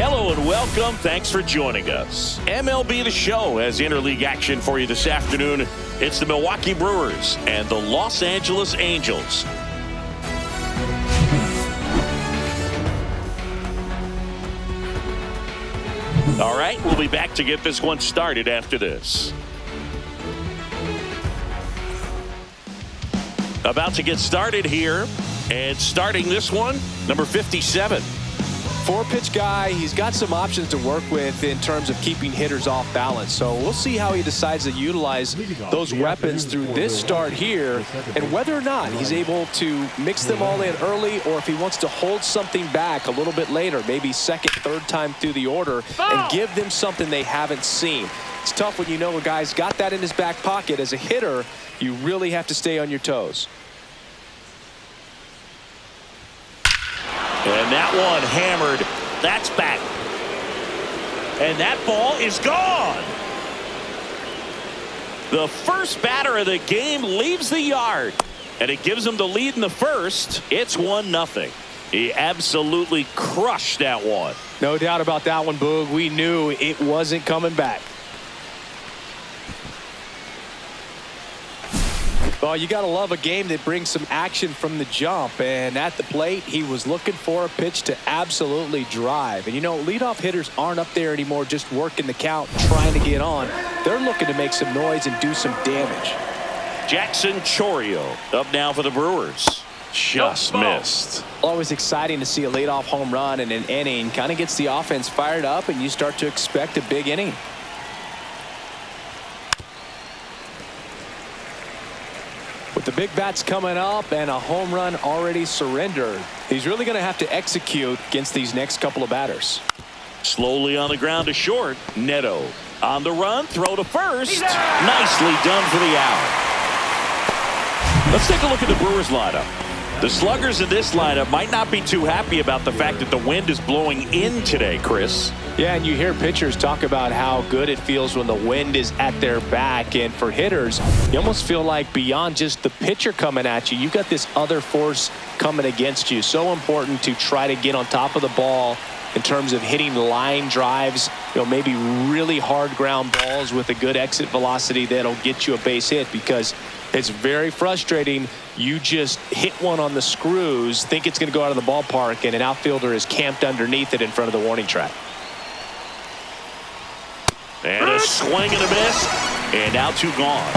Hello and welcome. Thanks for joining us. MLB The Show has interleague action for you this afternoon. It's the Milwaukee Brewers and the Los Angeles Angels. All right, we'll be back to get this one started after this. About to get started here, and starting this one, number 57. Four-pitch guy, he's got some options to work with in terms of keeping hitters off balance. So we'll see how he decides to utilize those weapons through this start here and whether or not he's able to mix them all in early or if he wants to hold something back a little bit later, maybe second, third time through the order and give them something they haven't seen. It's tough when you know a guy's got that in his back pocket. As a hitter, you really have to stay on your toes. And that one hammered. That's back. And that ball is gone. The first batter of the game leaves the yard. And it gives him the lead in the first. It's 1-0. He absolutely crushed that one. No doubt about that one, Boog. We knew it wasn't coming back. Well, you got to love a game that brings some action from the jump. And at the plate, he was looking for a pitch to absolutely drive. And, you know, leadoff hitters aren't up there anymore just working the count, trying to get on. They're looking to make some noise and do some damage. Jackson Chourio up now for the Brewers. Just missed. Always exciting to see a leadoff home run in an inning. Kind of gets the offense fired up, and you start to expect a big inning. With the big bats coming up and a home run already surrendered, he's really going to have to execute against these next couple of batters. Slowly on the ground to short. Neto on the run, throw to first. Nicely done for the out. Let's take a look at the Brewers lineup. The sluggers in this lineup might not be too happy about the fact that the wind is blowing in today, Chris. Yeah, and you hear pitchers talk about how good it feels when the wind is at their back. And for hitters, you almost feel like beyond just the pitcher coming at you, you've got this other force coming against you. So important to try to get on top of the ball in terms of hitting line drives, you know, maybe really hard ground balls with a good exit velocity that'll get you a base hit, because it's very frustrating. You just hit one on the screws, think it's going to go out of the ballpark, and an outfielder is camped underneath it in front of the warning track. And a swing and a miss, and now two gone.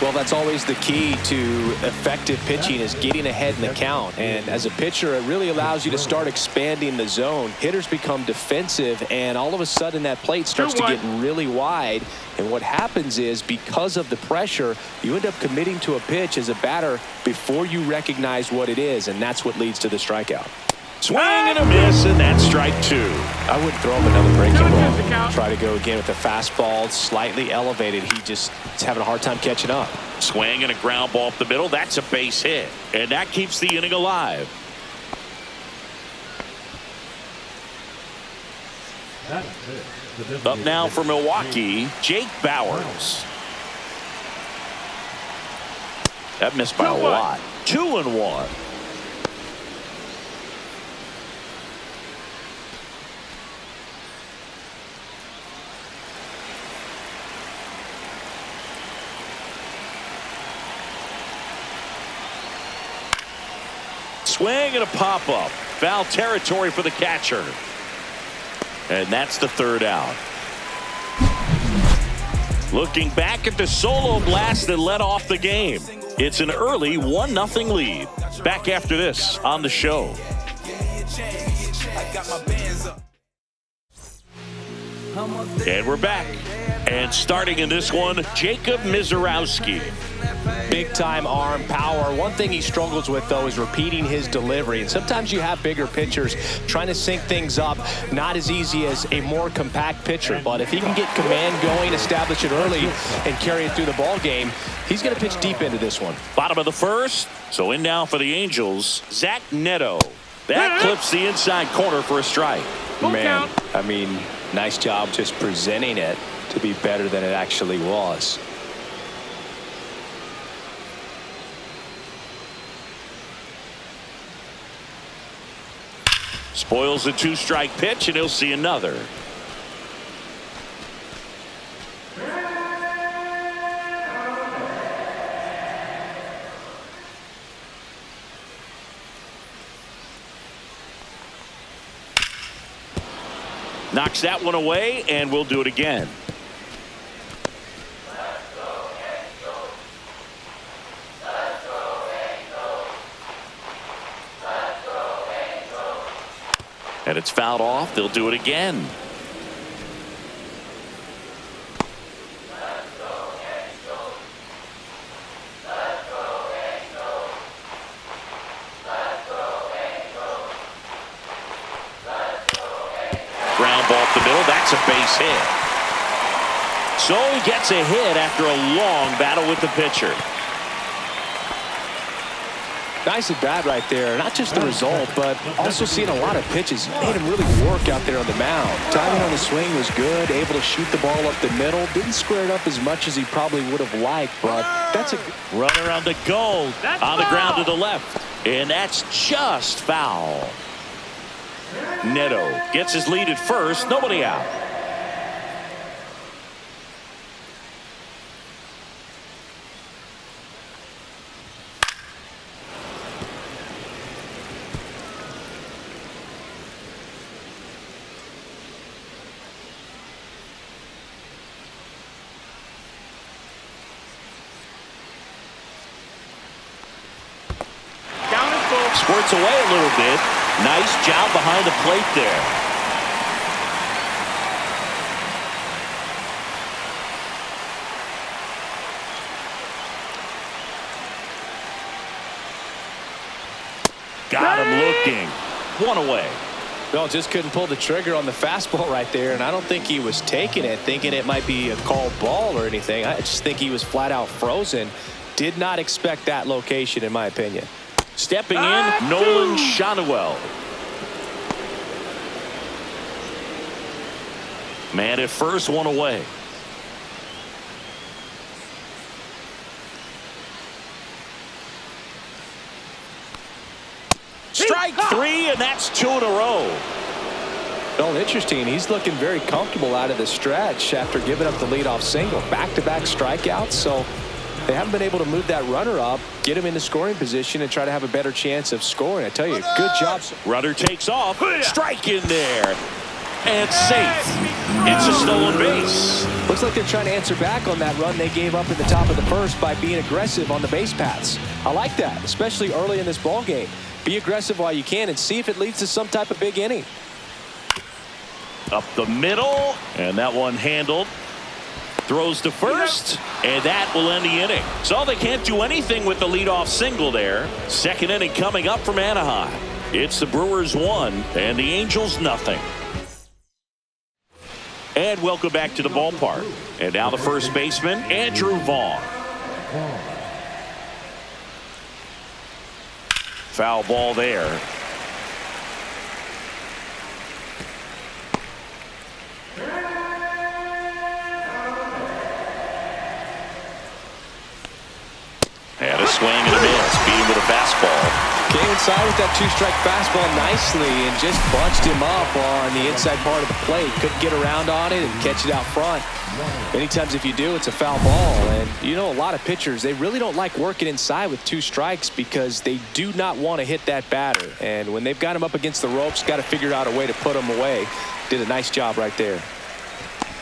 Well, that's always the key to effective pitching, is getting ahead in the count. And as a pitcher, it really allows you to start expanding the zone. Hitters become defensive, and all of a sudden that plate starts to get really wide. And what happens is, because of the pressure, you end up committing to a pitch as a batter before you recognize what it is, and that's what leads to the strikeout. Swing and a miss, and that's strike two. I wouldn't throw him another breaking ball. Try to go again with the fastball, slightly elevated. He just is having a hard time catching up. Swing and a ground ball up the middle. That's a base hit, and that keeps the inning alive. Up now for Milwaukee, Jake Bauers. That missed by a lot. 2-1. Swing and a pop-up. Foul territory for the catcher. And that's the third out. Looking back at the solo blast that led off the game. It's an early 1-0 lead. Back after this on the show. And we're back. And starting in this one, Jacob Misiorowski. Big time arm power. One thing he struggles with, though, is repeating his delivery. And sometimes you have bigger pitchers trying to sync things up. Not as easy as a more compact pitcher. But if he can get command going, establish it early, and carry it through the ball game, he's going to pitch deep into this one. Bottom of the first. So in now for the Angels, Zach Neto. That clips the inside corner for a strike. Man, I mean, nice job just presenting it to be better than it actually was. Spoils the 2-strike pitch, and he'll see another. Knocks that one away, and we'll do it again. And it's fouled off. They'll do it again. Ground ball up the middle. That's a base hit. So he gets a hit after a long battle with the pitcher. Nice at bat right there. Not just the result, but also seeing a lot of pitches. Made him really work out there on the mound. Timing on the swing was good. Able to shoot the ball up the middle. Didn't square it up as much as he probably would have liked, but that's a runner on the go. On the ground to the left. And that's just foul. Neto gets his lead at first. Nobody out. Squirts away a little bit. Nice job behind the plate there. Got him looking. One away. No, just couldn't pull the trigger on the fastball right there, and I don't think he was taking it, thinking it might be a called ball or anything. I just think he was flat out frozen. Did not expect that location, in my opinion. Stepping in, Nolan Schanuel. Man at first, one away. Strike three, and that's 2 in a row. Well, interesting. He's looking very comfortable out of the stretch after giving up the leadoff single. Back-to-back strikeouts, so they haven't been able to move that runner up, get him in the scoring position, and try to have a better chance of scoring. I tell you, good job. Runner takes off. Strike in there. And safe. It's a stolen base. Looks like they're trying to answer back on that run they gave up at the top of the first by being aggressive on the base paths. I like that, especially early in this ball game. Be aggressive while you can and see if it leads to some type of big inning. Up the middle, and that one handled. Throws to first, and that will end the inning. So they can't do anything with the leadoff single there. Second inning coming up from Anaheim. It's the Brewers 1 and the Angels nothing. And welcome back to the ballpark. And now the first baseman, Andrew Vaughn. Foul ball there. And a swing and a miss. Beat him with a fastball. Came inside with that 2-strike fastball nicely and just bunched him up on the inside part of the plate. Couldn't get around on it and catch it out front. Many times if you do, it's a foul ball. And you know, a lot of pitchers, they really don't like working inside with 2 strikes because they do not want to hit that batter. And when they've got him up against the ropes, got to figure out a way to put him away. Did a nice job right there.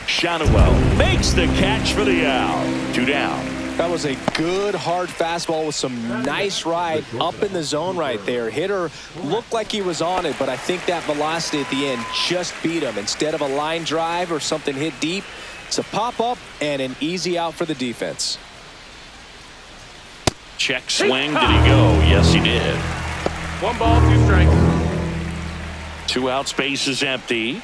Schanuel makes the catch for the out. 2 down. That was a good hard fastball with some nice ride up in the zone right there. Hitter looked like he was on it, but I think that velocity at the end just beat him. Instead of a line drive or something hit deep, it's a pop-up and an easy out for the defense. Check swing. Did he go? Yes, he did. 1 ball, 2 strikes. 2 out, space is empty.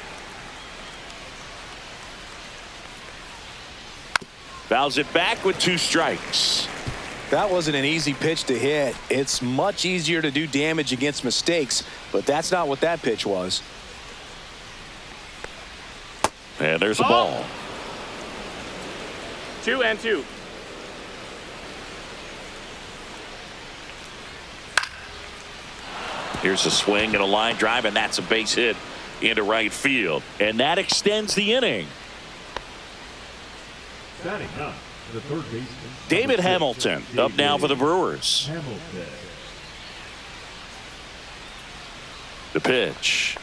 Fouls it back with 2 strikes. That wasn't an easy pitch to hit. It's much easier to do damage against mistakes, but that's not what that pitch was. And there's a ball. 2 and 2. Here's a swing and a line drive, and that's a base hit into right field. And that extends the inning. Batting up, the third baseman, David Hamilton up now for the Brewers. Hamilton. The pitch.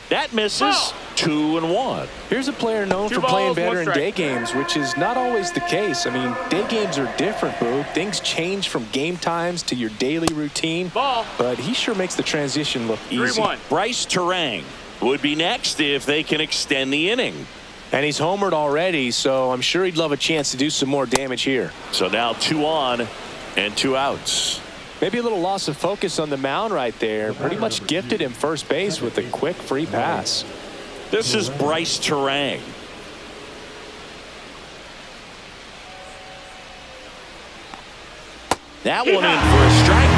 That misses. 2-1. Here's a player known for playing better in day games, which is not always the case. I mean, day games are different, Boo. Things change from game times to your daily routine. Ball. But he sure makes the transition look easy. 3-1. Bryce Terang would be next if they can extend the inning. And he's homered already, so I'm sure he'd love a chance to do some more damage here. So now 2 on and 2 outs. Maybe a little loss of focus on the mound right there. Pretty much gifted him first base with a quick free pass. This is Bryce Terang. That one in for a strike.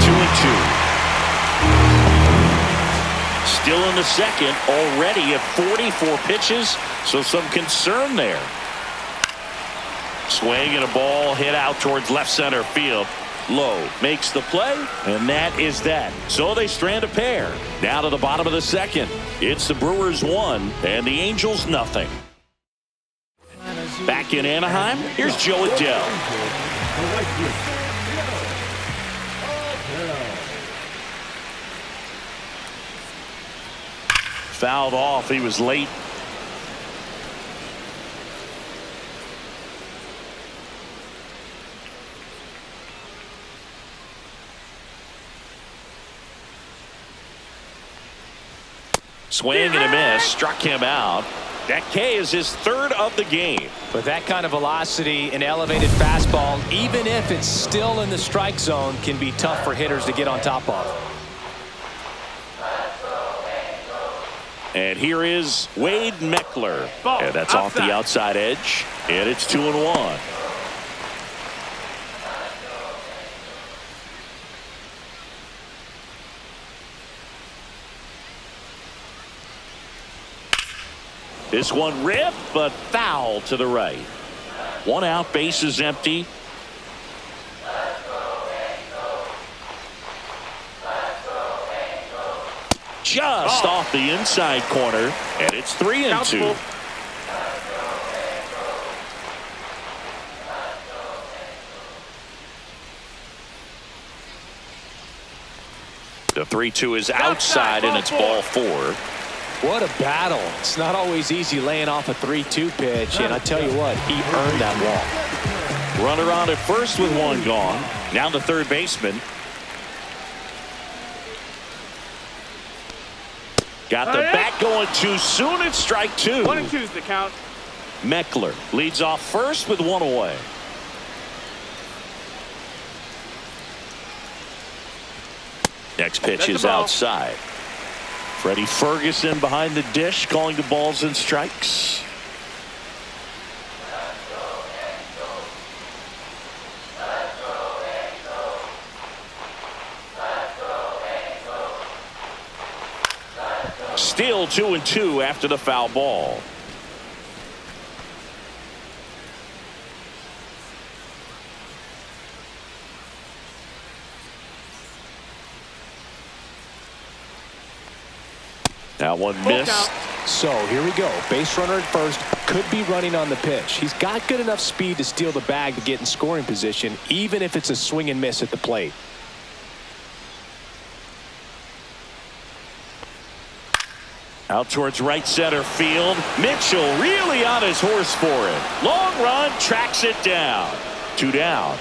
2-2. Still in the second, already at 44 pitches, so some concern there. Swing and a ball hit out towards left center field. Low makes the play, and that is that. So they strand a pair. Now to the bottom of the second. It's the Brewers 1 and the Angels nothing. Back in Anaheim, here's Joe Adell. Fouled off. He was late. Swing and a miss. Struck him out. That K is his third of the game. With that kind of velocity, an elevated fastball, even if it's still in the strike zone, can be tough for hitters to get on top of. And here is Wade Meckler. Ball, And that's off the outside edge. And it's 2-1. This one ripped, but foul to the right. 1 out, base is empty. Just off the inside corner, and it's 3-2. The 3-2 is outside, and it's ball 4. What a battle. It's not always easy laying off a 3-2 pitch, and I tell you what, he earned that walk. Runner on at first with 1 gone. Now the third baseman. Got the bat going too soon. It's strike 2. 1-2 is the count. Meckler leads off first with 1 away. Next pitch is outside. Freddie Ferguson behind the dish, calling the balls and strikes. Still 2-2 after the foul ball. That one missed. So here we go. Base runner at first, could be running on the pitch. He's got good enough speed to steal the bag to get in scoring position, even if it's a swing and miss at the plate. Out towards right center field. Mitchell really on his horse for it. Long run, tracks it down. 2 down.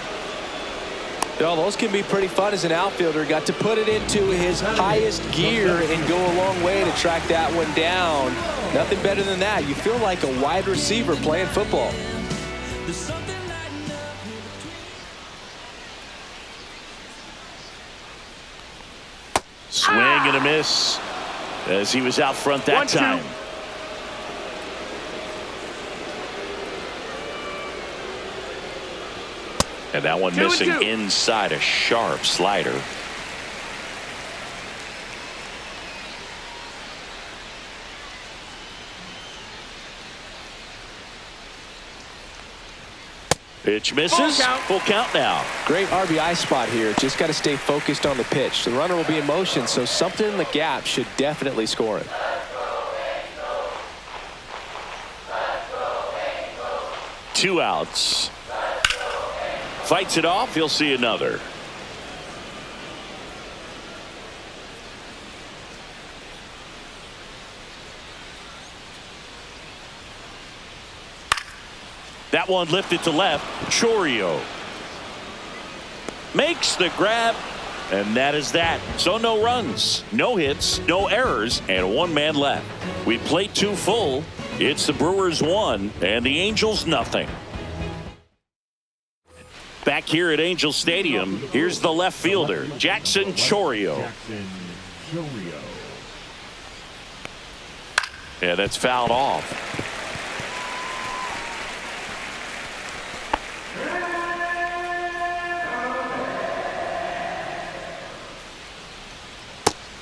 Well, those can be pretty fun as an outfielder. Got to put it into his highest gear and go a long way to track that one down. Nothing better than that. You feel like a wide receiver playing football. Swing and a miss as he was out front that time. And that one missing inside, a sharp slider. Pitch misses. Full count now. Great RBI spot here. Just got to stay focused on the pitch. The runner will be in motion, so something in the gap should definitely score it. Two outs. Fights it off. He'll see another. That one lifted to left. Chourio makes the grab, and that is that. So no runs, no hits, no errors, and one man left. We played 2 full. It's the Brewers 1 and the Angels nothing. Back here at Angel Stadium, here's the left fielder, Jackson Chourio. Yeah, that's fouled off.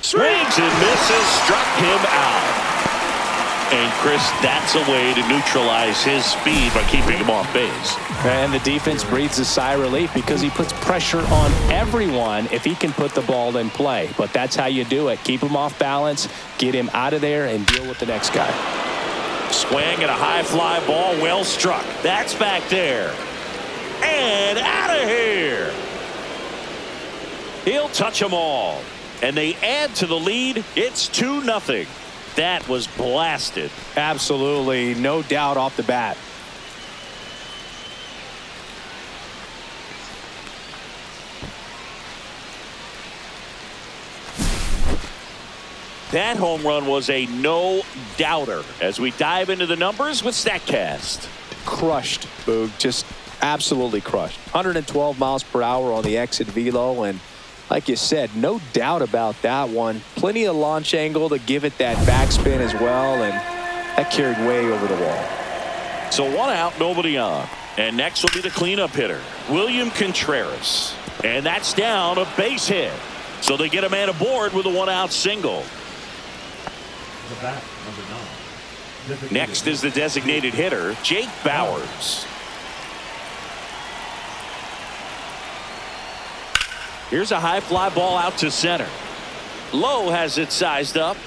Swings and misses, struck him out. And Chris, that's a way to neutralize his speed by keeping him off base. And the defense breathes a sigh of relief because he puts pressure on everyone if he can put the ball in play. But that's how you do it. Keep him off balance, get him out of there, and deal with the next guy. Swing and a high fly ball, well struck. That's back there. And out of here. He'll touch them all. And they add to the lead. It's 2-0. That was blasted. Absolutely, no doubt off the bat. That home run was a no-doubter as we dive into the numbers with StatCast. Crushed, Boog. Just absolutely crushed. 112 miles per hour on the exit velo, and like you said, no doubt about that one. Plenty of launch angle to give it that backspin as well, and that carried way over the wall. So 1 out, nobody on. And next will be the cleanup hitter, William Contreras. And that's down, a base hit. So they get a man aboard with a 1-out single. Next is the designated hitter, Jake Bauers. Here's a high fly ball out to center. Lowe has it sized up.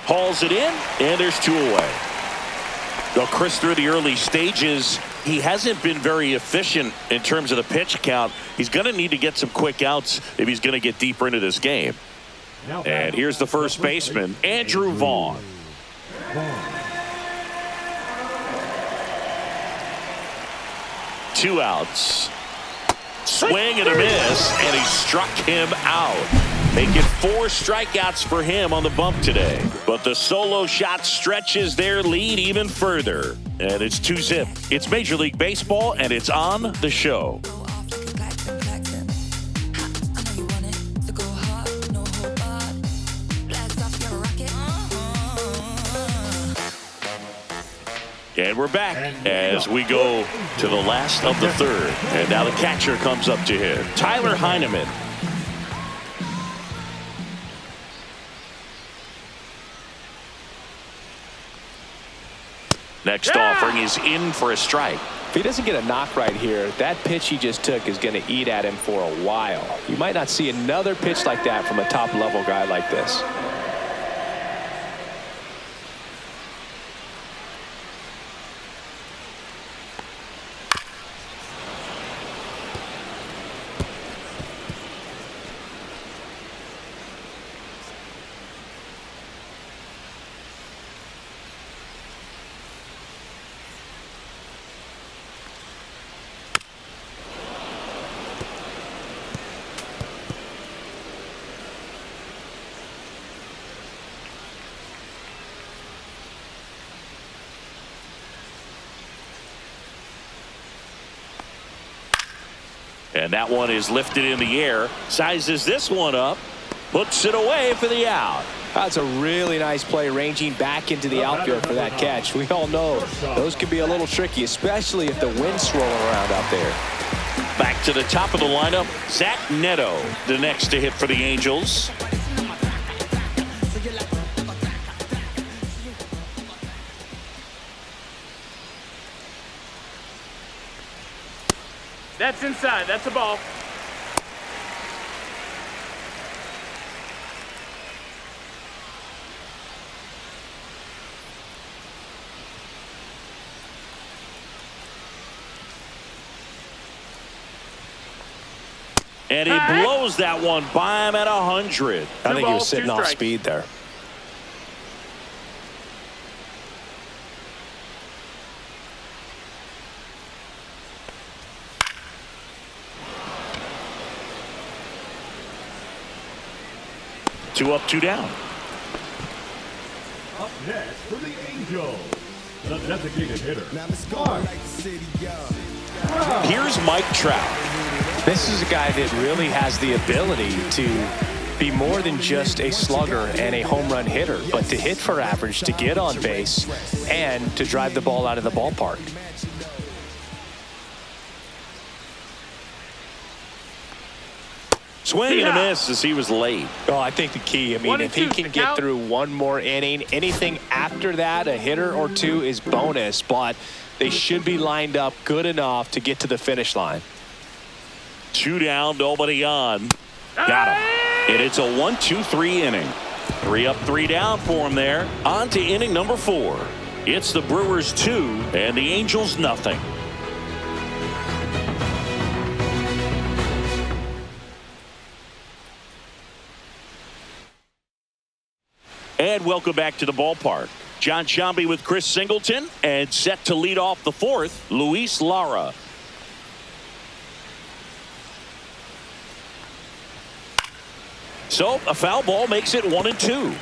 Hauls it in, and there's 2 away. Well, Chris, through the early stages, he hasn't been very efficient in terms of the pitch count. He's going to need to get some quick outs if he's going to get deeper into this game. And here's the first baseman, Andrew Vaughn. 2 outs. Swing and a miss, and he struck him out. Making 4 strikeouts for him on the bump today. But the solo shot stretches their lead even further. And it's 2-zip. It's Major League Baseball, and it's on the show. And we're back as we go to the last of the 3rd. And now the catcher comes up to him, Tyler Heineman. Next offering is in for a strike. If he doesn't get a knock right here, that pitch he just took is going to eat at him for a while. You might not see another pitch like that from a top-level guy like this. And that one is lifted in the air. Sizes this one up. Puts it away for the out. That's a really nice play, ranging back into the outfield for that catch. We all know those can be a little tricky, especially if the wind's swirling around out there. Back to the top of the lineup, Zach Neto, the next to hit for the Angels. That's inside. That's a ball. And he blows that one by him at 100. I think he was sitting off strikes. speed there. Two up, two down. Up next for the Angels, the designated hitter. Now let's go like the city, y'all. Here's Mike Trout. This is a guy that really has the ability to be more than just a slugger and a home run hitter, but to hit for average, to get on base, and to drive the ball out of the ballpark. Swing and a miss as he was late. Oh, I think the key, I mean, 1 and if he 2 can to get count. through one more inning, anything after that, a hitter or two is bonus, but they should be lined up good enough to get to the finish line. Two down, nobody on. Got him. And it's a 1-2-3 inning. 3 up, 3 down for him there. On to inning number 4. It's the Brewers 2 and the Angels nothing. And welcome back to the ballpark. John Sciambi with Chris Singleton, and set to lead off the 4th, Luis Lara. So a foul ball makes it 1-2.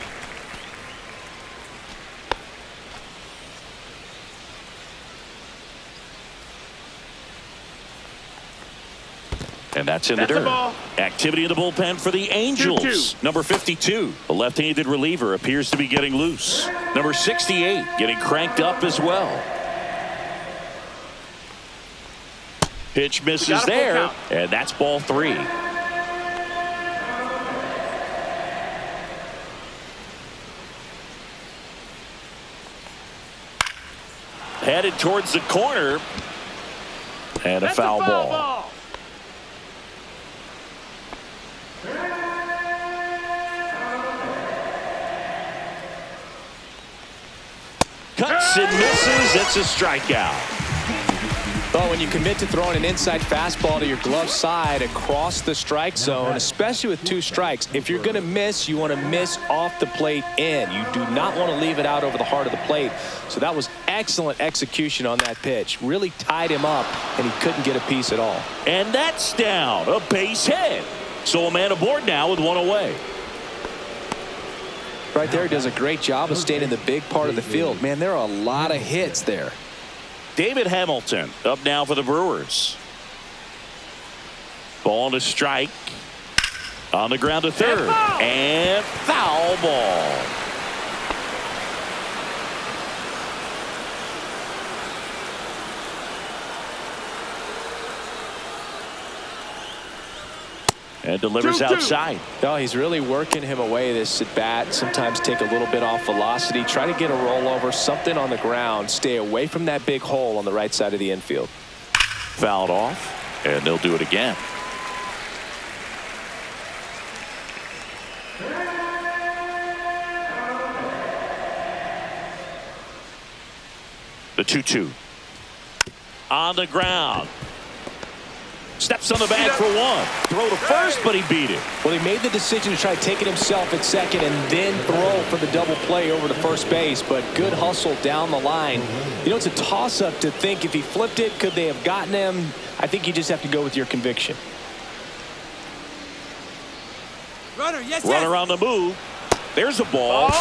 And that's in the That's a dirt. ball. Activity in the bullpen for the Angels. 2-2. Number 52, the left-handed reliever, appears to be getting loose. Number 68 getting cranked up as well. Pitch misses got a full there, count. and that's ball 3. Headed towards the corner, and a That's foul a foul ball. ball. Cuts and misses. It's a strikeout. Well, when you commit to throwing an inside fastball to your glove side across the strike zone, especially with 2 strikes, if you're going to miss, you want to miss off the plate in. You do not want to leave it out over the heart of the plate. So that was excellent execution on that pitch. Really tied him up, and he couldn't get a piece at all. And that's down. A base hit. So a man aboard now with 1 away. Right there, he does a great job of staying in the big part of the field. Man, there are a lot of hits there. David Hamilton up now for the Brewers. Ball to strike. On the ground to third. And foul ball. And delivers 2-2. outside. No, he's really working him away this at bat. Sometimes take a little bit off velocity. Try to get a rollover, something on the ground. Stay away from that big hole on the right side of the infield. Fouled off. And they'll do it again. The 2-2. On the ground. Steps on the bag for 1. Throw to first, but he beat it. Well, he made the decision to try to take it himself at second and then throw for the double play over to first base, but good hustle down the line. You know, it's a toss-up to think if he flipped it, could they have gotten him? I think you just have to go with your conviction. Runner on the move. There's a ball.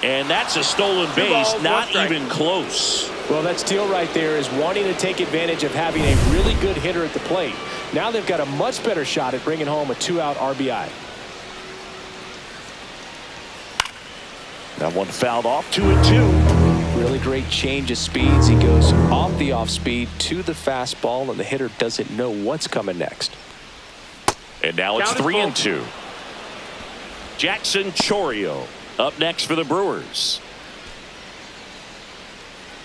And that's a stolen base. balls, 1 Not strike. even close. Well, that steal right there is wanting to take advantage of having a really good hitter at the plate. Now they've got a much better shot at bringing home a 2-out RBI. That one fouled off. 2-2. Really great change of speeds. He goes off the off speed to the fastball, and the hitter doesn't know what's coming next. And now it's Count is 3-2. Jackson Chourio up next for the Brewers.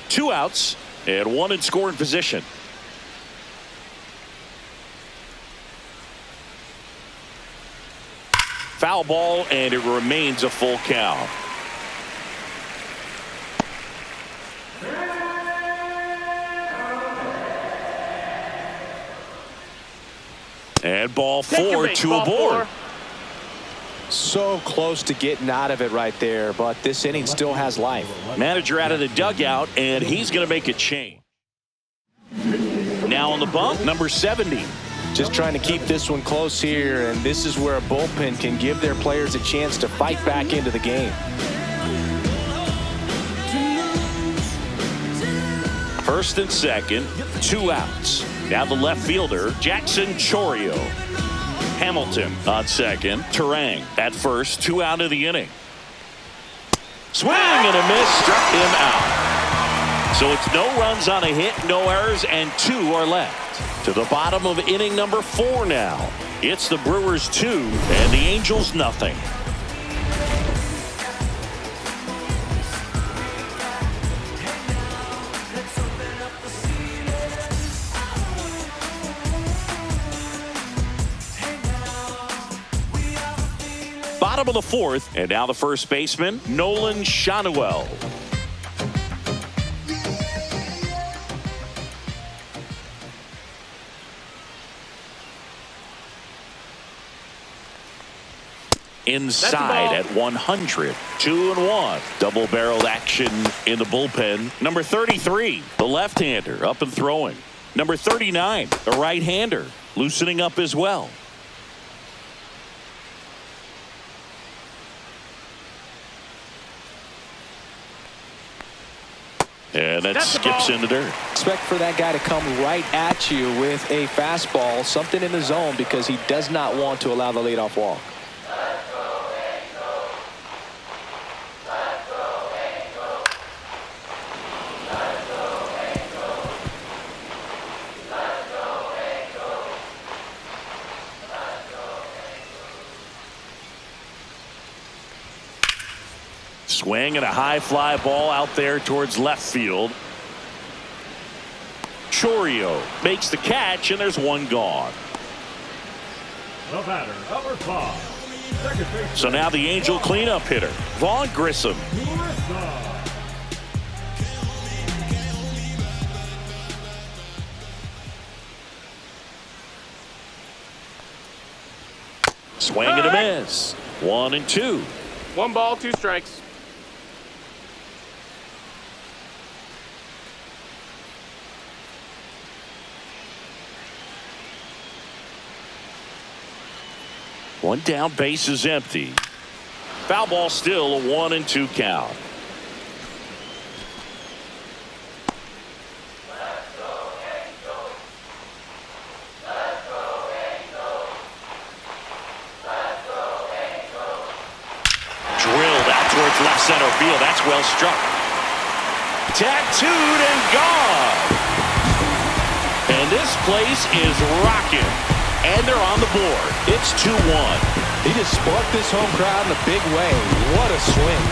2 outs and 1 in scoring position. Foul ball, and it remains a full count. And ball four to a board. So close to getting out of it right there, but this inning still has life. Manager out of the dugout, and he's going to make a change. Now on the bump, number 70. Just trying to keep this one close here, and this is where a bullpen can give their players a chance to fight back into the game. First and second, 2 outs. Now the left fielder, Jackson Chourio. Hamilton on second. Terang at first. 2 out of the inning. Swing and a miss. Struck him out. So it's no runs on a hit, no errors, and 2 are left. To the bottom of inning number 4 now. It's the Brewers 2 and the Angels nothing. Bottom of the 4th, and now the first baseman, Nolan Shanuel. Inside at 100. 2-1. Double-barreled action in the bullpen. Number 33, the left-hander, up and throwing. Number 39, the right-hander, loosening up as well. And that skips in the dirt. Expect for that guy to come right at you with a fastball, something in the zone, because he does not want to allow the leadoff walk. Swing and a high fly ball out there towards left field. Chourio makes the catch, and there's one gone. The batter, number 5. Second baseman. So now the Angel cleanup hitter, Vaughn Grissom. Swing and a miss. 1-2. 1 ball, 2 strikes. One down, base is empty. Foul ball, still a 1-2 count. Drilled out towards left center field. That's well struck. Tattooed and gone. And this place is rocking. And they're on the board. It's 2-1. He just sparked this home crowd in a big way. What a swing.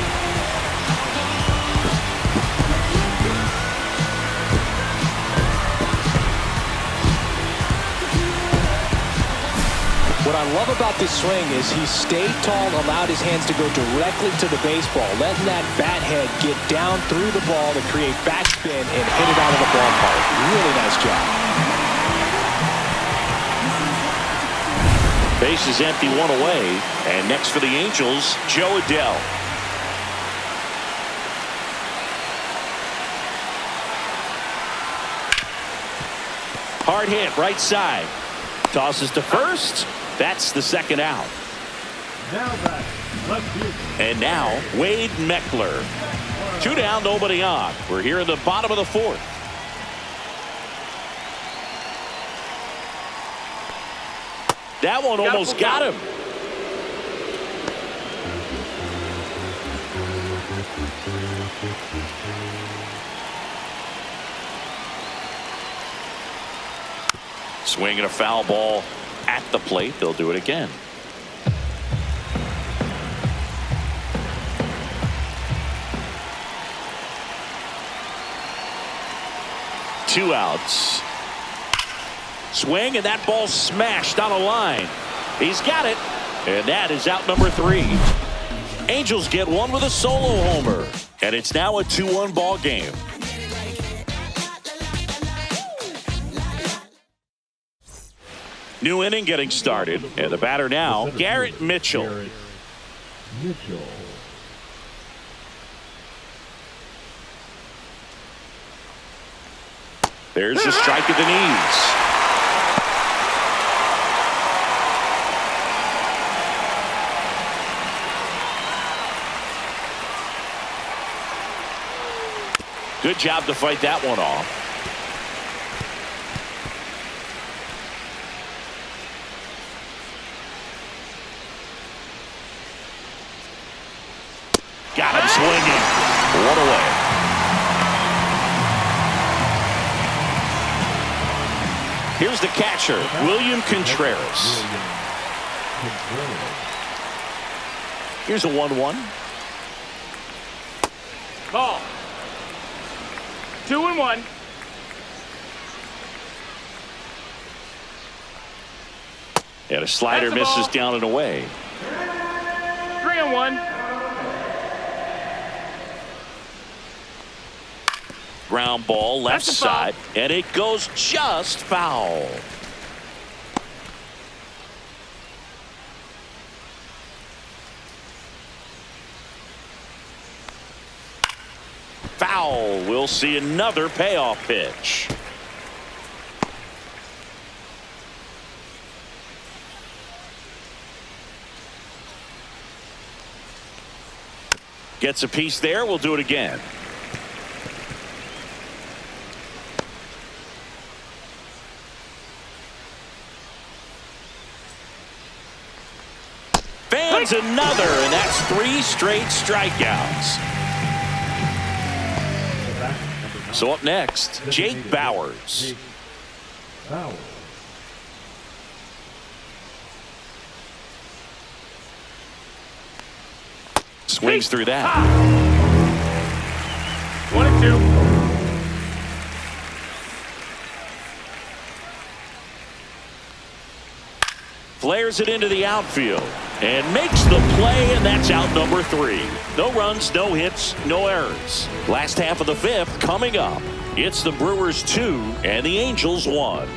What I love about this swing is he stayed tall, allowed his hands to go directly to the baseball, letting that bat head get down through the ball to create backspin and hit it out of the ballpark. Really nice job. Base is empty, 1 away. And next for the Angels, Joe Adell. Hard hit, right side. Tosses to first. That's the second out. Now back, left field. And now, Wade Meckler. 2 down, nobody on. We're here in the bottom of the 4th. That one almost got him. Swinging a foul ball at the plate. They'll do it again. Two outs. Swing, and that ball smashed on a line. He's got it. And that is out number 3. Angels get one with a solo homer. And it's now a 2-1 ball game. New inning getting started. And the batter now, Garrett Mitchell. Garrett Mitchell. There's the strike at the knees. Good job to fight that one off. Got him swinging. One away. Here's the catcher, William Contreras. Here's a 1-1. Ball. 2-1. And a slider That's the misses ball. down and away. 3-1. Ground ball left That's a foul. side, and it goes just foul. Foul. We'll see another payoff pitch. Gets a piece there. We'll do it again. Fans another, and that's 3 straight strikeouts. So up next, Jake Bowers. Bauer. Swings through that. 1-2. Flares it into the outfield and makes the play, and that's out number 3. No runs, no hits, no errors. Last half of the 5th coming up. It's the Brewers 2 and the Angels 1.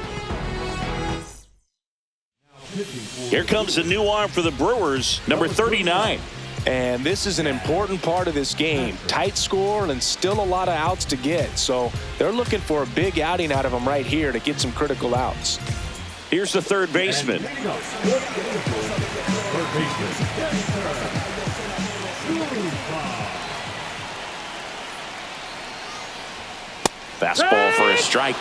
Here comes the new arm for the Brewers, number 39. And this is an important part of this game. Tight score and still a lot of outs to get. So they're looking for a big outing out of them right here to get some critical outs. Here's the third baseman. Fastball for a strike.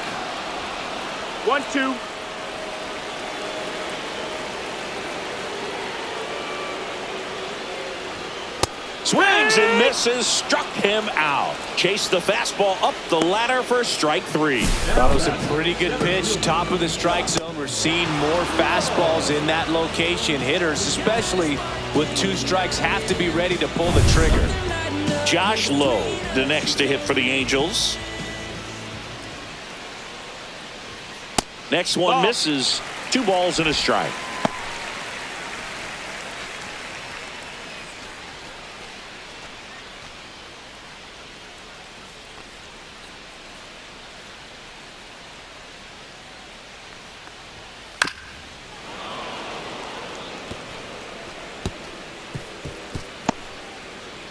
1-2. Swings and misses, struck him out. Chased the fastball up the ladder for strike 3. That was a pretty good pitch, top of the strike zone. We're seeing more fastballs in that location. Hitters, especially with 2 strikes, have to be ready to pull the trigger. Josh Lowe, the next to hit for the Angels. Next one misses. 2 balls and a strike.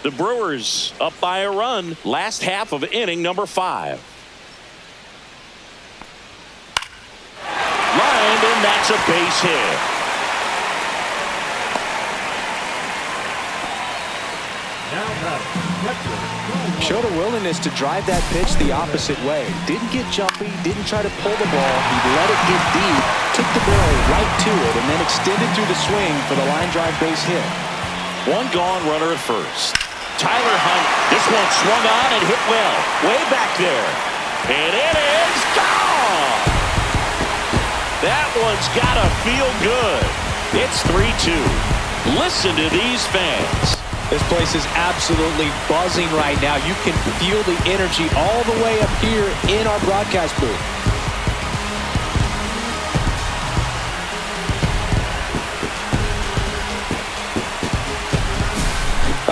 The Brewers up by a run. Last half of inning number 5. Lined, and that's a base hit. Showed a willingness to drive that pitch the opposite way. Didn't get jumpy, didn't try to pull the ball. He let it get deep, took the barrel right to it, and then extended through the swing for the line drive base hit. 1 gone, runner at first. Tyler Hunt, this one swung on and hit well. Way back there. And it is gone! That one's got to feel good. It's 3-2. Listen to these fans. This place is absolutely buzzing right now. You can feel the energy all the way up here in our broadcast booth.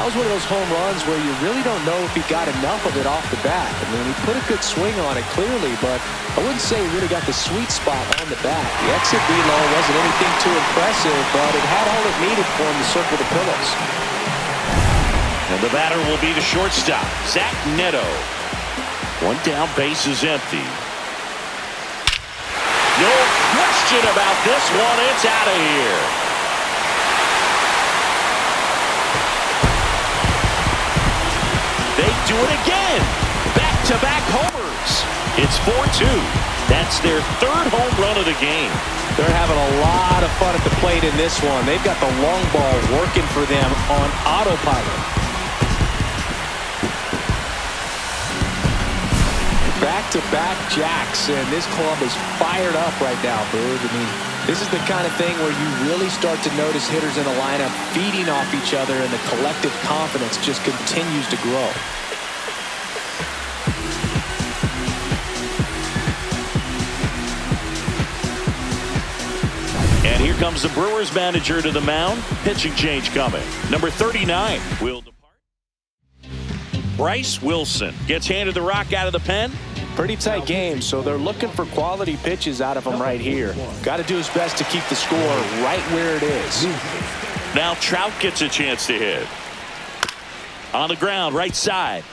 That was one of those home runs where you really don't know if he got enough of it off the bat. I mean, he put a good swing on it clearly, but I wouldn't say he really got the sweet spot on the bat. The exit velo wasn't anything too impressive, but it had all it needed for him to circle the pillows. And the batter will be the shortstop, Zach Neto. One down, base is empty. No question about this one. It's out of here. They do it again. Back-to-back homers. It's 4-2. That's their third home run of the game. They're having a lot of fun at the plate in this one. They've got the long ball working for them on autopilot. Back-to-back jacks, and this club is fired up right now, Boog. I mean, this is the kind of thing where you really start to notice hitters in a lineup feeding off each other, and the collective confidence just continues to grow. And here comes the Brewers manager to the mound. Pitching change coming. Number 39 will depart. Bryce Wilson gets handed the rock out of the pen. Pretty tight game, so they're looking for quality pitches out of him right here. Got to do his best to keep the score right where it is. Now Trout gets a chance to hit. On the ground, right side.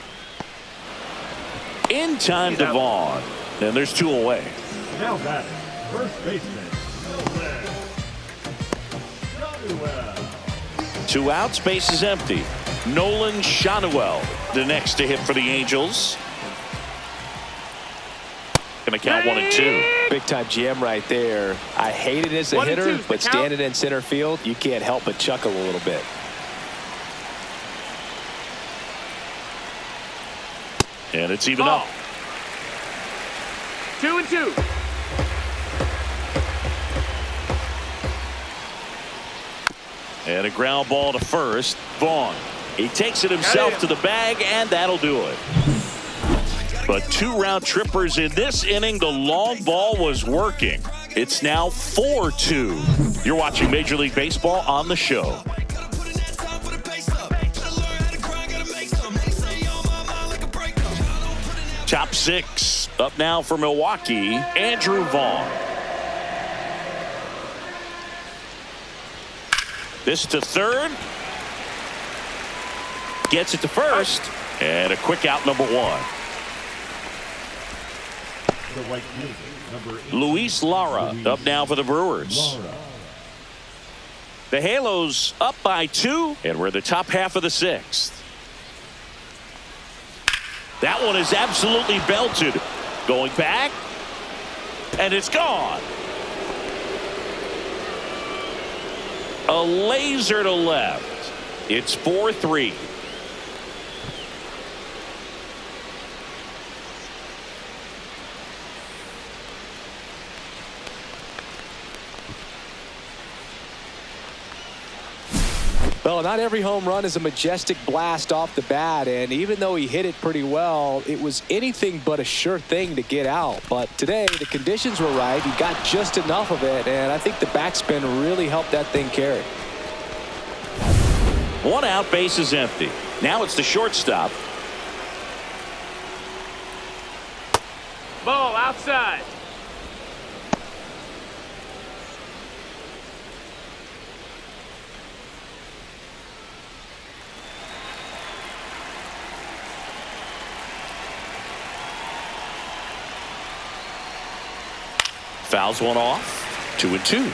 In time to Vaughn. And there's two away. Now batting, first baseman, Nolan. Two outs, base is empty. Nolan Shanuel, the next to hit for the Angels. Going to count 1-2. Big time jam right there. I hate it as a hitter, but standing in center field, you can't help but chuckle a little bit. And it's even up. 2-2. And a ground ball to first. Vaughn. He takes it himself to the bag, and that'll do it. But two round trippers in this inning. The long ball was working. It's now 4-2. You're watching Major League Baseball on the show. Top six up now for Milwaukee. Andrew Vaughn. This to third. Gets it to first. And a quick out, number one. The white jersey, number 8. Luis Lara up now for the Brewers. Lara. The Halos up by 2, and we're the top half of the 6th. That one is absolutely belted. Going back, and it's gone. A laser to left. It's 4-3. Well, not every home run is a majestic blast off the bat, and even though he hit it pretty well, it was anything but a sure thing to get out. But today, the conditions were right. He got just enough of it, and I think the backspin really helped that thing carry. One out, base is empty. Now it's the shortstop. Ball outside. Fouls one off. 2-2.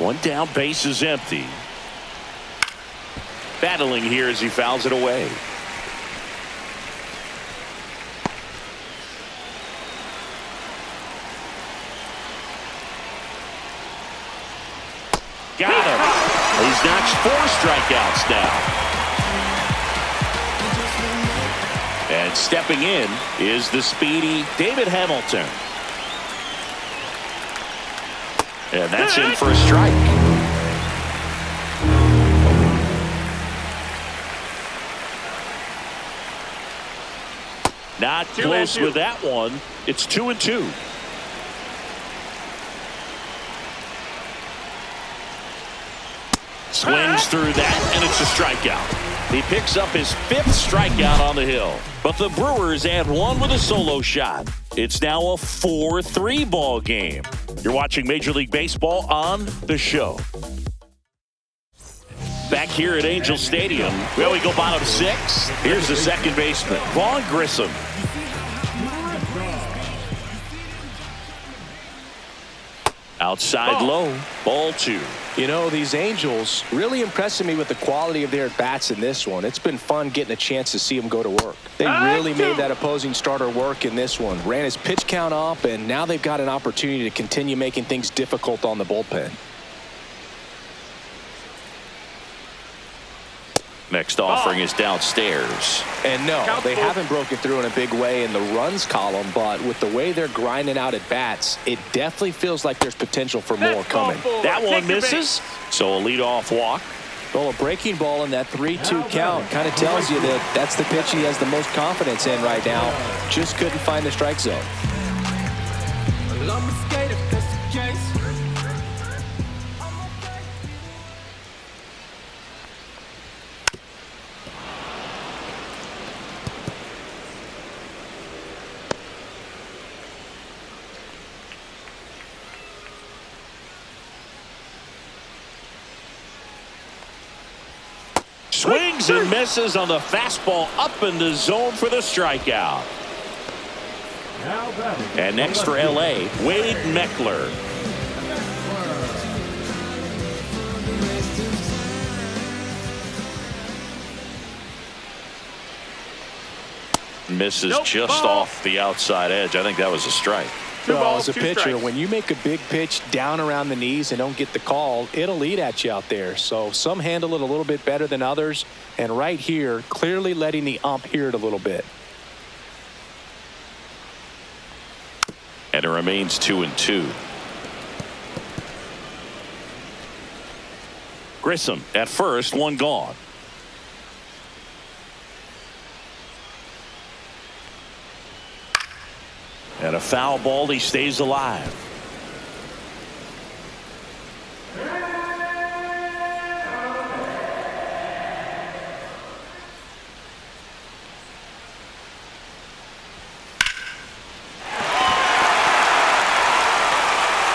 One down, base is empty. Battling here as he fouls it away. Got him. He's notched 4 strikeouts now. And stepping in is the speedy David Hamilton. And that's in for a strike. Not close with that one. It's 2-2. Swings through that, and it's a strikeout. He picks up his 5th strikeout on the hill. But the Brewers add one with a solo shot. It's now a 4-3 ball game. You're watching Major League Baseball on The Show. Back here at Angel Stadium, well, we go bottom 6. Here's the second baseman, Vaughn Grissom. Outside low, ball 2. You know, these Angels really impressing me with the quality of their at-bats in this one. It's been fun getting a chance to see them go to work. They really made that opposing starter work in this one. Ran his pitch count up, and now they've got an opportunity to continue making things difficult on the bullpen. Next offering is downstairs. And no, they haven't broken through in a big way in the runs column, but with the way they're grinding out at bats, it definitely feels like there's potential for more coming. That one misses, so a leadoff walk. Well, a breaking ball in that 3-2 count kind of tells you that that's the pitch he has the most confidence in right now. Just couldn't find the strike zone. Swings and misses on the fastball up in the zone for the strikeout. And next for L.A., Wade Meckler. Misses just off the outside edge. I think that was a strike. Well, as a pitcher, when you make a big pitch down around the knees and don't get the call, it'll eat at you out there. So some handle it a little bit better than others. And right here, clearly letting the ump hear it a little bit. And it remains 2-2. Grissom at first, one gone. And a foul ball, he stays alive.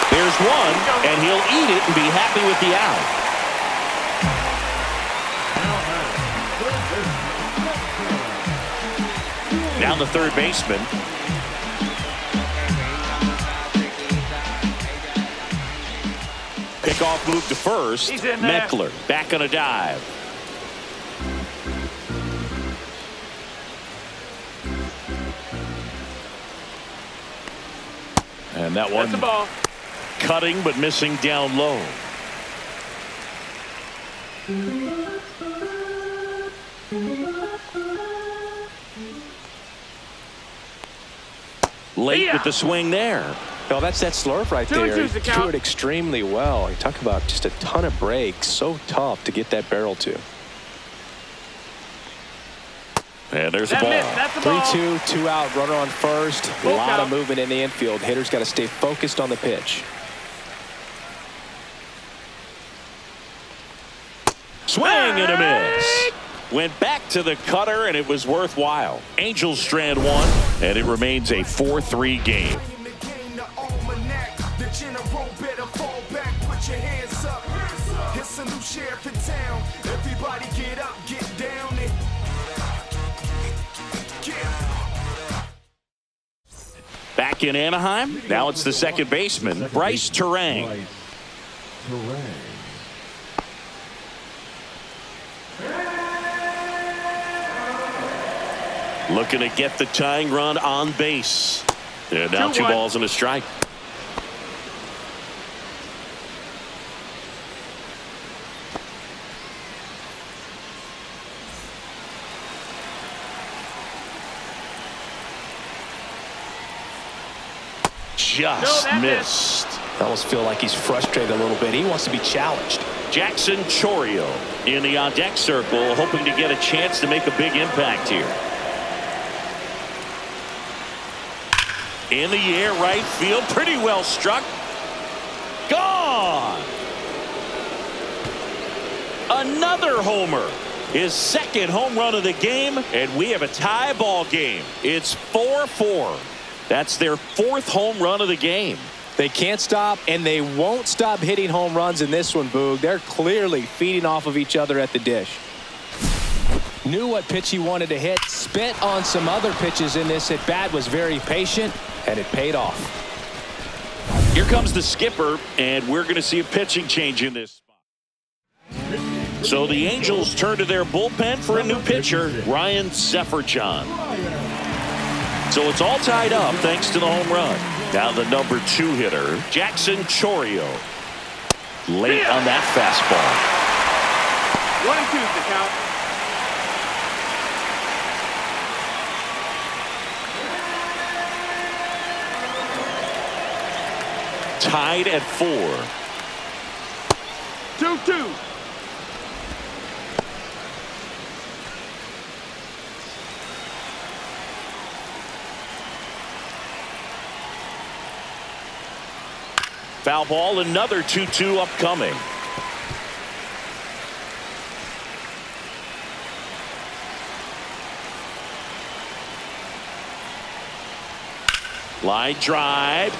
There's one, and he'll eat it and be happy with the out. Down the third baseman. Pickoff move to first. Meckler back on a dive. And that one cutting but missing down low. Late with the swing there. Well, that's that slurve right there. He threw it extremely well. You talk about just a ton of breaks. So tough to get that barrel to. And there's a ball. 3-2, 2 out, runner on first. A lot of movement in the infield. Hitter's got to stay focused on the pitch. Swing and a miss. Went back to the cutter, and it was worthwhile. Angels strand one, and it remains a 4-3 game. Everybody get up, get down. Back in Anaheim, now it's the second baseman, Bryce Terang. Looking to get the tying run on base. And now 2 balls and a strike. Just missed. I almost feel like he's frustrated a little bit. He wants to be challenged. Jackson Chourio in the on-deck circle, hoping to get a chance to make a big impact here. In the air, right field, pretty well struck. Gone. Another homer. His second home run of the game, and we have a tie ball game. It's 4-4. That's their fourth home run of the game. They can't stop, and they won't stop hitting home runs in this one, Boog. They're clearly feeding off of each other at the dish. Knew what pitch he wanted to hit, spit on some other pitches in this at bat, was very patient, and it paid off. Here comes the skipper, and we're going to see a pitching change in this spot. So the Angels turn to their bullpen for a new pitcher, Ryan Sefferjon. So it's all tied up thanks to the home run. Now the number 2 hitter, Jackson Chourio. Late on that fastball. 1-2 is the count. Tied at 4. 2-2. Foul ball, another 2-2 upcoming. Line drive.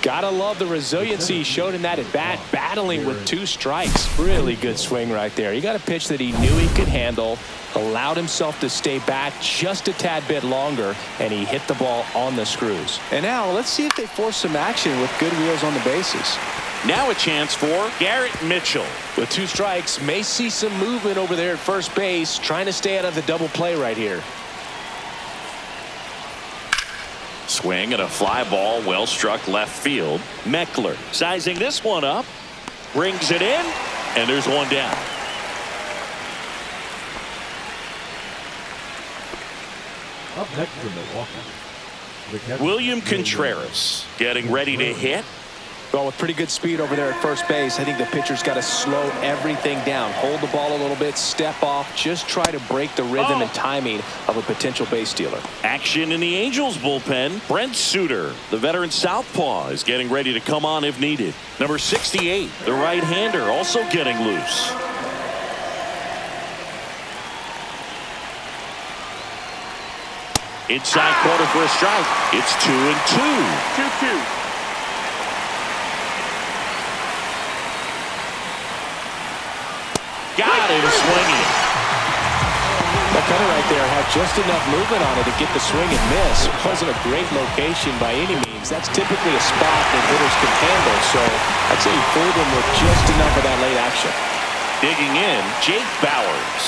Gotta love the resiliency he showed in that at bat, battling with 2 strikes. Really good swing right there. He got a pitch that he knew he could handle, allowed himself to stay back just a tad bit longer, and he hit the ball on the screws. And now let's see if they force some action with good wheels on the bases. Now a chance for Garrett Mitchell. With 2 strikes, may see some movement over there at first base, trying to stay out of the double play right here. Swing and a fly ball, well struck left field. Meckler sizing this one up, brings it in, and there's one down. Up next for Milwaukee, William Contreras getting ready to hit. Well, with pretty good speed over there at first base, I think the pitcher's got to slow everything down. Hold the ball a little bit, step off, just try to break the rhythm and timing of a potential base stealer. Action in the Angels bullpen. Brent Suter, the veteran southpaw, is getting ready to come on if needed. Number 68, the right-hander, also getting loose. Inside quarter for a strike. It's 2-2. 2-2. Got him swinging. That cutter right there had just enough movement on it to get the swing and miss. Wasn't a great location by any means. That's typically a spot that hitters can handle, so I'd say he fooled him with just enough of that late action. Digging in, Jake Bowers.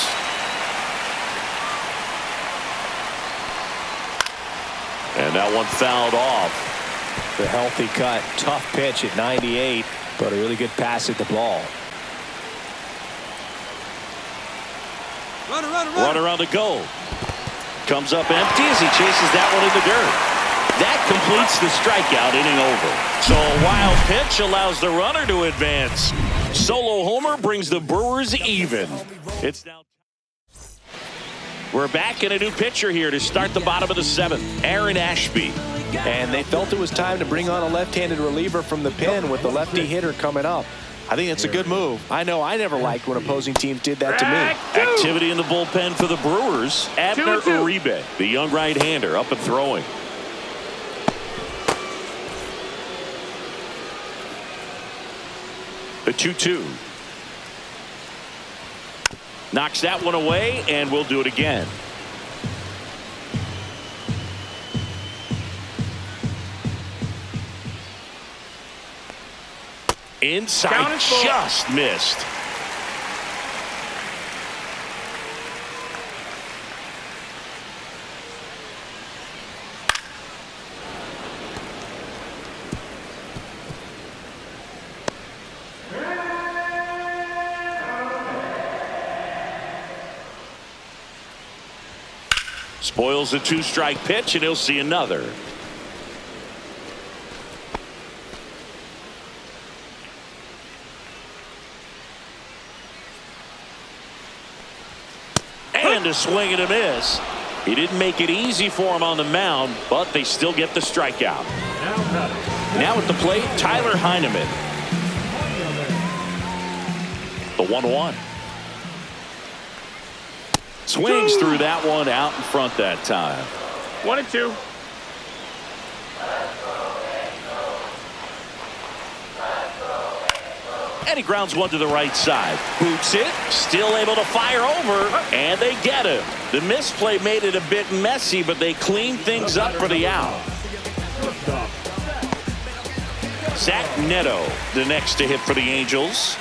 And that one fouled off. The healthy cut, tough pitch at 98, but a really good pass at the ball. Runner on the goal. Comes up empty as he chases that one in the dirt. That completes the strikeout, inning over. So a wild pitch allows the runner to advance. Solo homer brings the Brewers even. It's now. We're back in a new pitcher here to start the bottom of the 7th. Aaron Ashby. And they felt it was time to bring on a left-handed reliever from the pen with the lefty hitter coming up. I think it's a good move. I know I never liked when opposing teams did that to me. Activity in the bullpen for the Brewers. Abner Uribe, the young right-hander, up and throwing. The 2-2. Knocks that one away, and we'll do it again. Inside, just missed. Spoils a 2-strike pitch, and he'll see another. And a swing and a miss. He didn't make it easy for him on the mound, but they still get the strikeout. now batting Now at the plate, Tyler Heineman. The 1-1. Swings through that one out in front that time. 1-2. And he grounds one to the right side. Boots it. Still able to fire over. And they get him. The misplay made it a bit messy, but they cleaned things up for the out. Zach Neto, the next to hit for the Angels.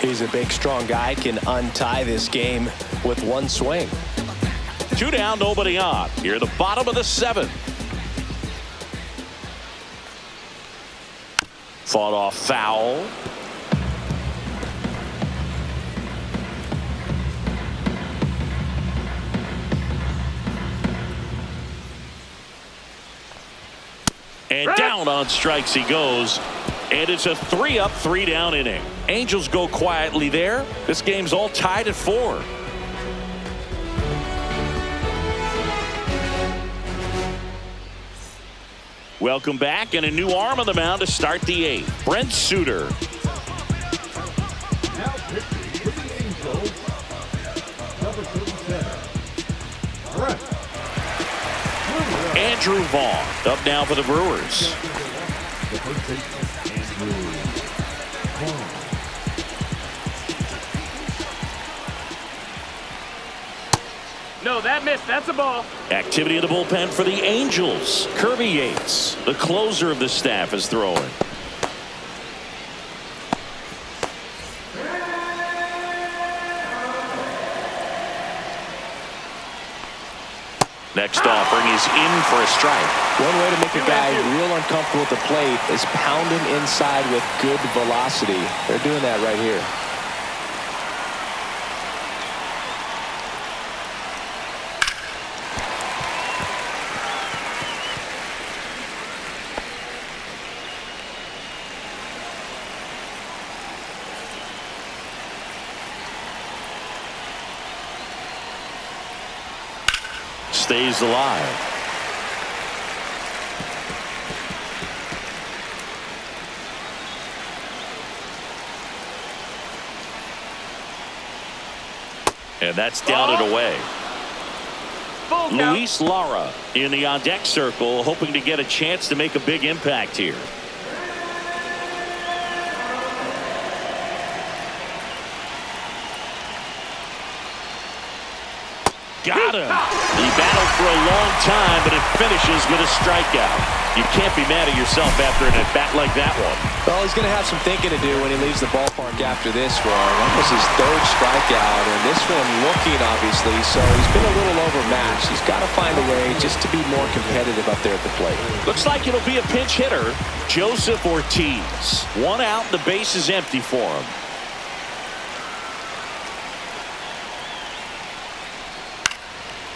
He's a big, strong guy. Can untie this game with one swing. 2 down, nobody on. Here at the bottom of the 7th. Fought off foul. And down on strikes he goes. And it's a 3-up, 3-down inning. Angels go quietly there. This game's all tied at 4. Welcome back, and a new arm on the mound to start the 8th. Brent Suter. Now pitching for the Angels, number 37, Brett. Andrew Vaughn up now for the Brewers. The first baseman, Andrew Vaughn. No, that missed. That's a ball. Activity in the bullpen for the Angels. Kirby Yates, the closer of the staff, is throwing. Next offering is in for a strike. One way to make a guy real uncomfortable at the plate is pound him inside with good velocity. They're doing that right here. Stays alive. And that's down and away. Full count. Luis Lara in the on-deck circle, hoping to get a chance to make a big impact here. Got him. He battled for a long time, but it finishes with a strikeout. You can't be mad at yourself after an at-bat like that one. Well, he's going to have some thinking to do when he leaves the ballpark after this one. That was his 3rd strikeout, and this one looking, obviously, so he's been a little overmatched. He's got to find a way just to be more competitive up there at the plate. Looks like it'll be a pinch hitter, Joseph Ortiz. 1 out, the base is empty for him.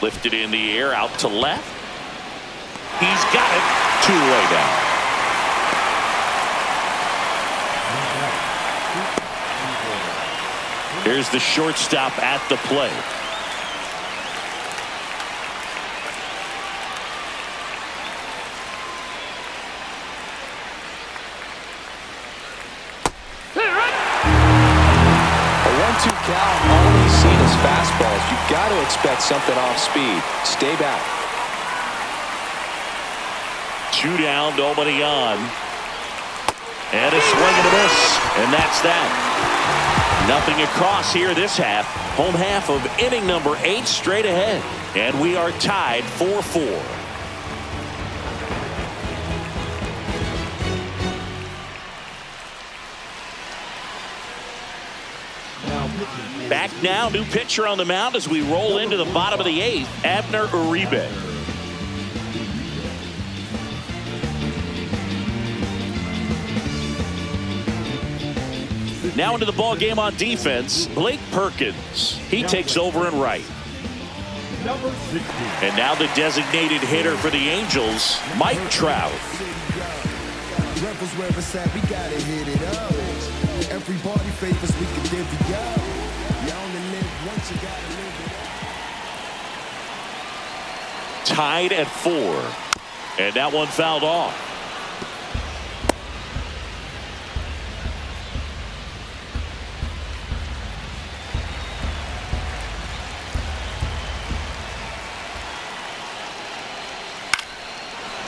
Lifted in the air, out to left. He's got it. 2-way down. Here's the shortstop at the plate. A 1-2 count, all he's seen is fastballs. You've got to expect something off speed. Stay back. 2 down, nobody on. And a swing and a miss. And that's that. Nothing across here this half. Home half of inning number 8 straight ahead. And we are tied 4-4. Back now, new pitcher on the mound as we roll into the bottom of the 8th, Abner Uribe. Now into the ball game on defense, Blake Perkins. He takes over in right. Number 16. And now the designated hitter for the Angels, Mike Trout. Rebels where it's at, we gotta hit it up. Everybody favors, we can divvy up. You only live once, you gotta live it up. Tied at 4. And that one fouled off.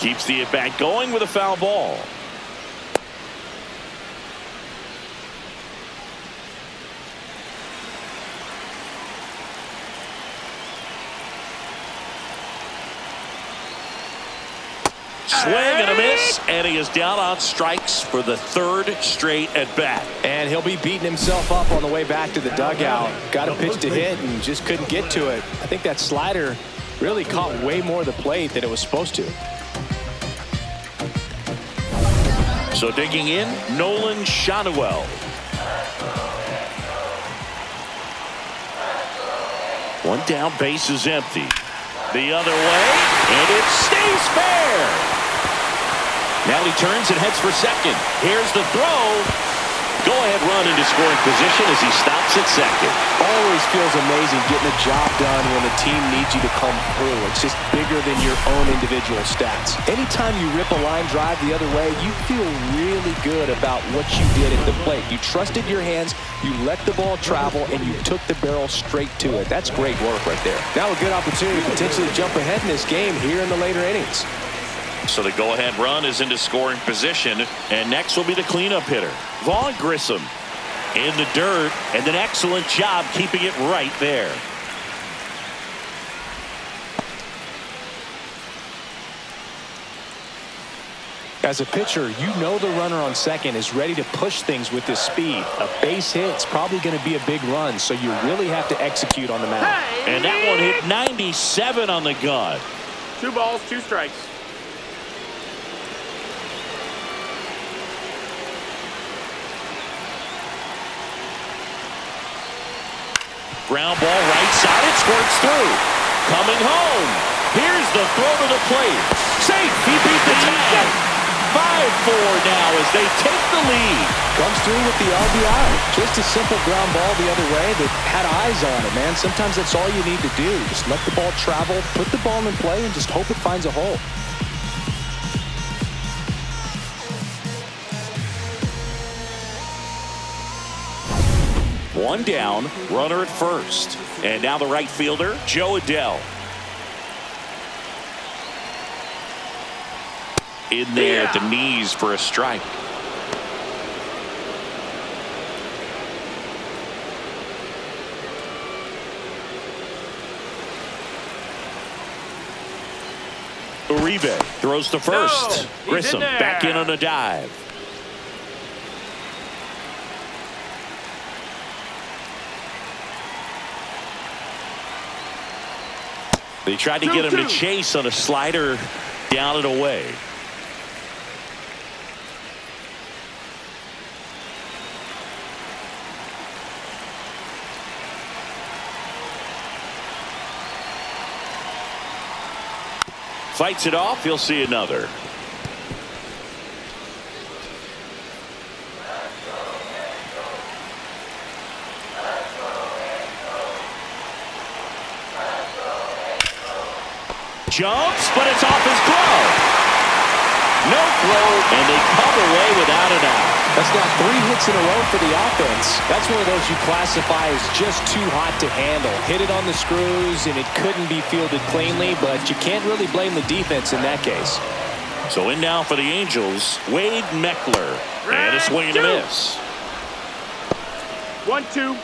Keeps the at-bat going with a foul ball. Swing and a miss, and he is down on strikes for the third straight at bat. And he'll be beating himself up on the way back to the dugout. Got a pitch to hit and just couldn't get to it. I think that slider really caught way more of the plate than it was supposed to. So digging in, Nolan Shotwell. One down, base is empty. The other way, and it stays fair. Now he turns and heads for second. Here's the throw. Go-ahead run into scoring position as he stops at second. Always feels amazing getting the job done when the team needs you to come through. It's just bigger than your own individual stats. Anytime you rip a line drive the other way, you feel really good about what you did at the plate. You trusted your hands, you let the ball travel, and you took the barrel straight to it. That's great work right there. Now a good opportunity to potentially jump ahead in this game here in the later innings. So the go-ahead run is into scoring position, and next will be the cleanup hitter, Vaughn Grissom, in the dirt, and an excellent job keeping it right there. As a pitcher, you know the runner on second is ready to push things with his speed. A base hit's probably going to be a big run, so you really have to execute on the mound. And that one hit 97 on the gun. 2 balls, 2 strikes. Ground ball right side. It squirts through. Coming home. Here's the throw to the plate. Safe. He beat the tag. 5-4 now as they take the lead. Comes through with the RBI. Just a simple ground ball the other way that had eyes on it, man. Sometimes that's all you need to do. Just let the ball travel, put the ball in play, and just hope it finds a hole. One down, runner at first. And now the right fielder, Joe Adell. In there at the knees for a strike. Uribe throws to first. No, Grissom back in on a dive. They tried to get him to chase on a slider down and away. Fights it off. He'll see another. Jumps, but it's off his glove. No throw, and they come away without an out. That's now 3 hits in a row for the offense. That's one of those you classify as just too hot to handle. Hit it on the screws, and it couldn't be fielded cleanly, but you can't really blame the defense in that case. So in now for the Angels, Wade Meckler. And a swing and a miss. 1-2.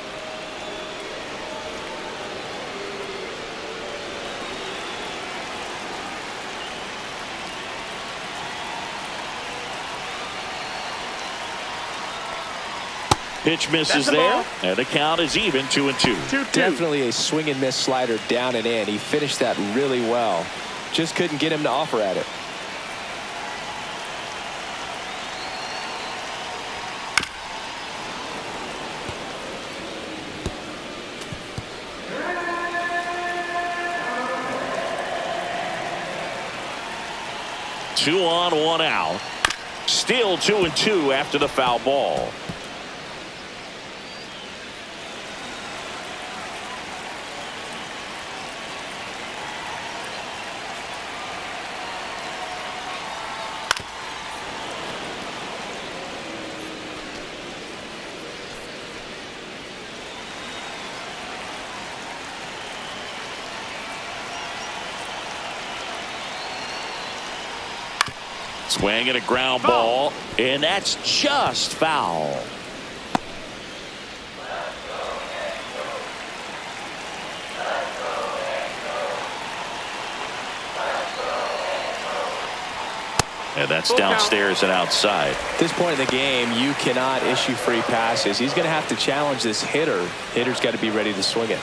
Pitch misses there, and the count is even 2-2. 2-2. Definitely a swing and miss slider down and in. He finished that really well. Just couldn't get him to offer at it. Two on, one out. Still 2-2 after the foul ball. Swing and a ground ball, and that's just foul. And that's downstairs and outside. At this point in the game, you cannot issue free passes. He's going to have to challenge this hitter. Hitter's got to be ready to swing it.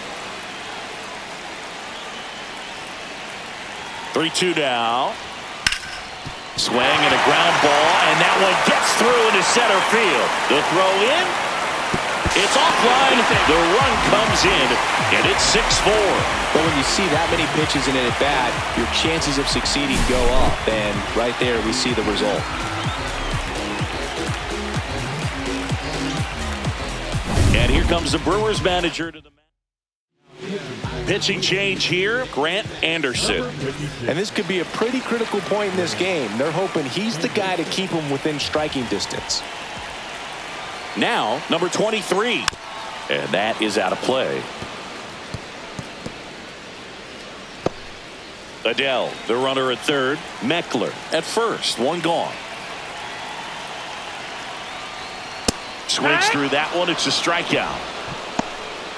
3-2 now. Swing and a ground ball, and that one gets through into center field. The throw in. It's offline. The run comes in, and it's 6-4. But when you see that many pitches in an at-bat, your chances of succeeding go up. And right there, we see the result. And here comes the Brewers manager to the pitching change here, Grant Anderson. And this could be a pretty critical point in this game. They're hoping he's the guy to keep them within striking distance. Now, number 23. And that is out of play. Adele, the runner at third. Meckler at first. One gone. Swings through that one. It's a strikeout.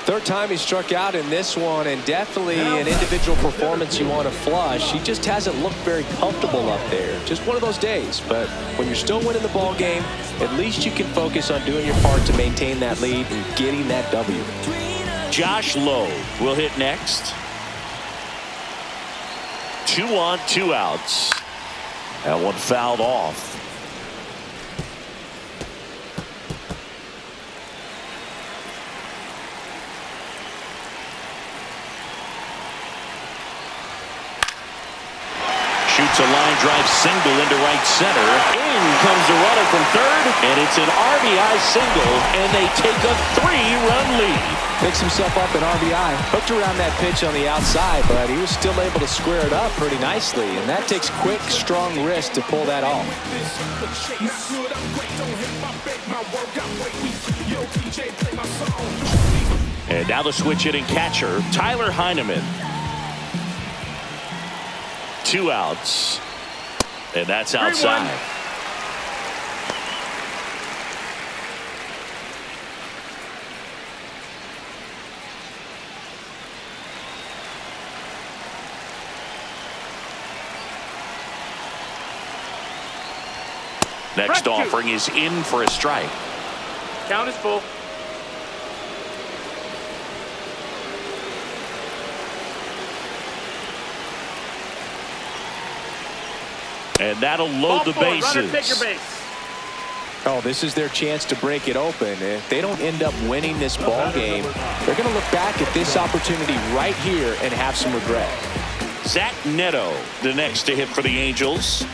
Third time he struck out in this one, and definitely an individual performance you want to flush. He just hasn't looked very comfortable up there. Just one of those days. But when you're still winning the ball game, at least you can focus on doing your part to maintain that lead and getting that W. Josh Lowe will hit next. 2 on, 2 outs. That one fouled off. Shoots a line drive single into right center. In comes the runner from third, and it's an RBI single, and they take a 3-run lead. Picks himself up an RBI. Hooked around that pitch on the outside, but he was still able to square it up pretty nicely, and that takes quick, strong wrist to pull that off. And now the switch hitting catcher, Tyler Heineman. 2 outs, and that's outside. Next offering is in for a strike. Count is full. And that'll load the bases. Runner, take your base. Oh, this is their chance to break it open. If they don't end up winning this ball game, they're going to look back at this opportunity right here and have some regret. Zach Neto, the next to hit for the Angels.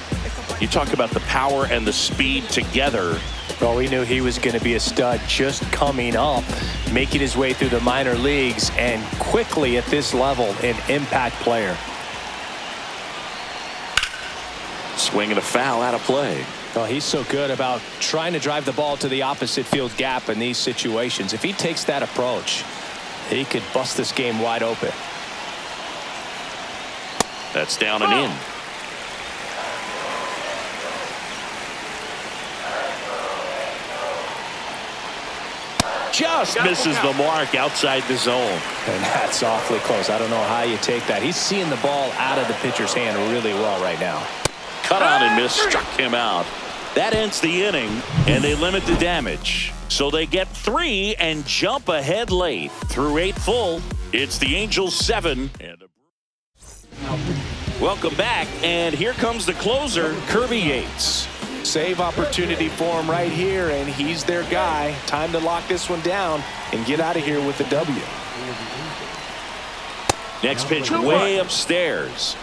You talk about the power and the speed together. Well, we knew he was going to be a stud just coming up, making his way through the minor leagues, and quickly at this level, an impact player. Swing and a foul out of play. Well, he's so good about trying to drive the ball to the opposite field gap in these situations. If he takes that approach, he could bust this game wide open. That's down and in. Just misses the mark outside the zone. And that's awfully close. I don't know how you take that. He's seeing the ball out of the pitcher's hand really well right now. Cut out and miss, struck him out. That ends the inning, and they limit the damage. So they get 3 and jump ahead late. Through 8 full, it's the Angels 7. Welcome back, and here comes the closer, Kirby Yates. Save opportunity for him right here, and he's their guy. Time to lock this one down and get out of here with the W. Next pitch way upstairs.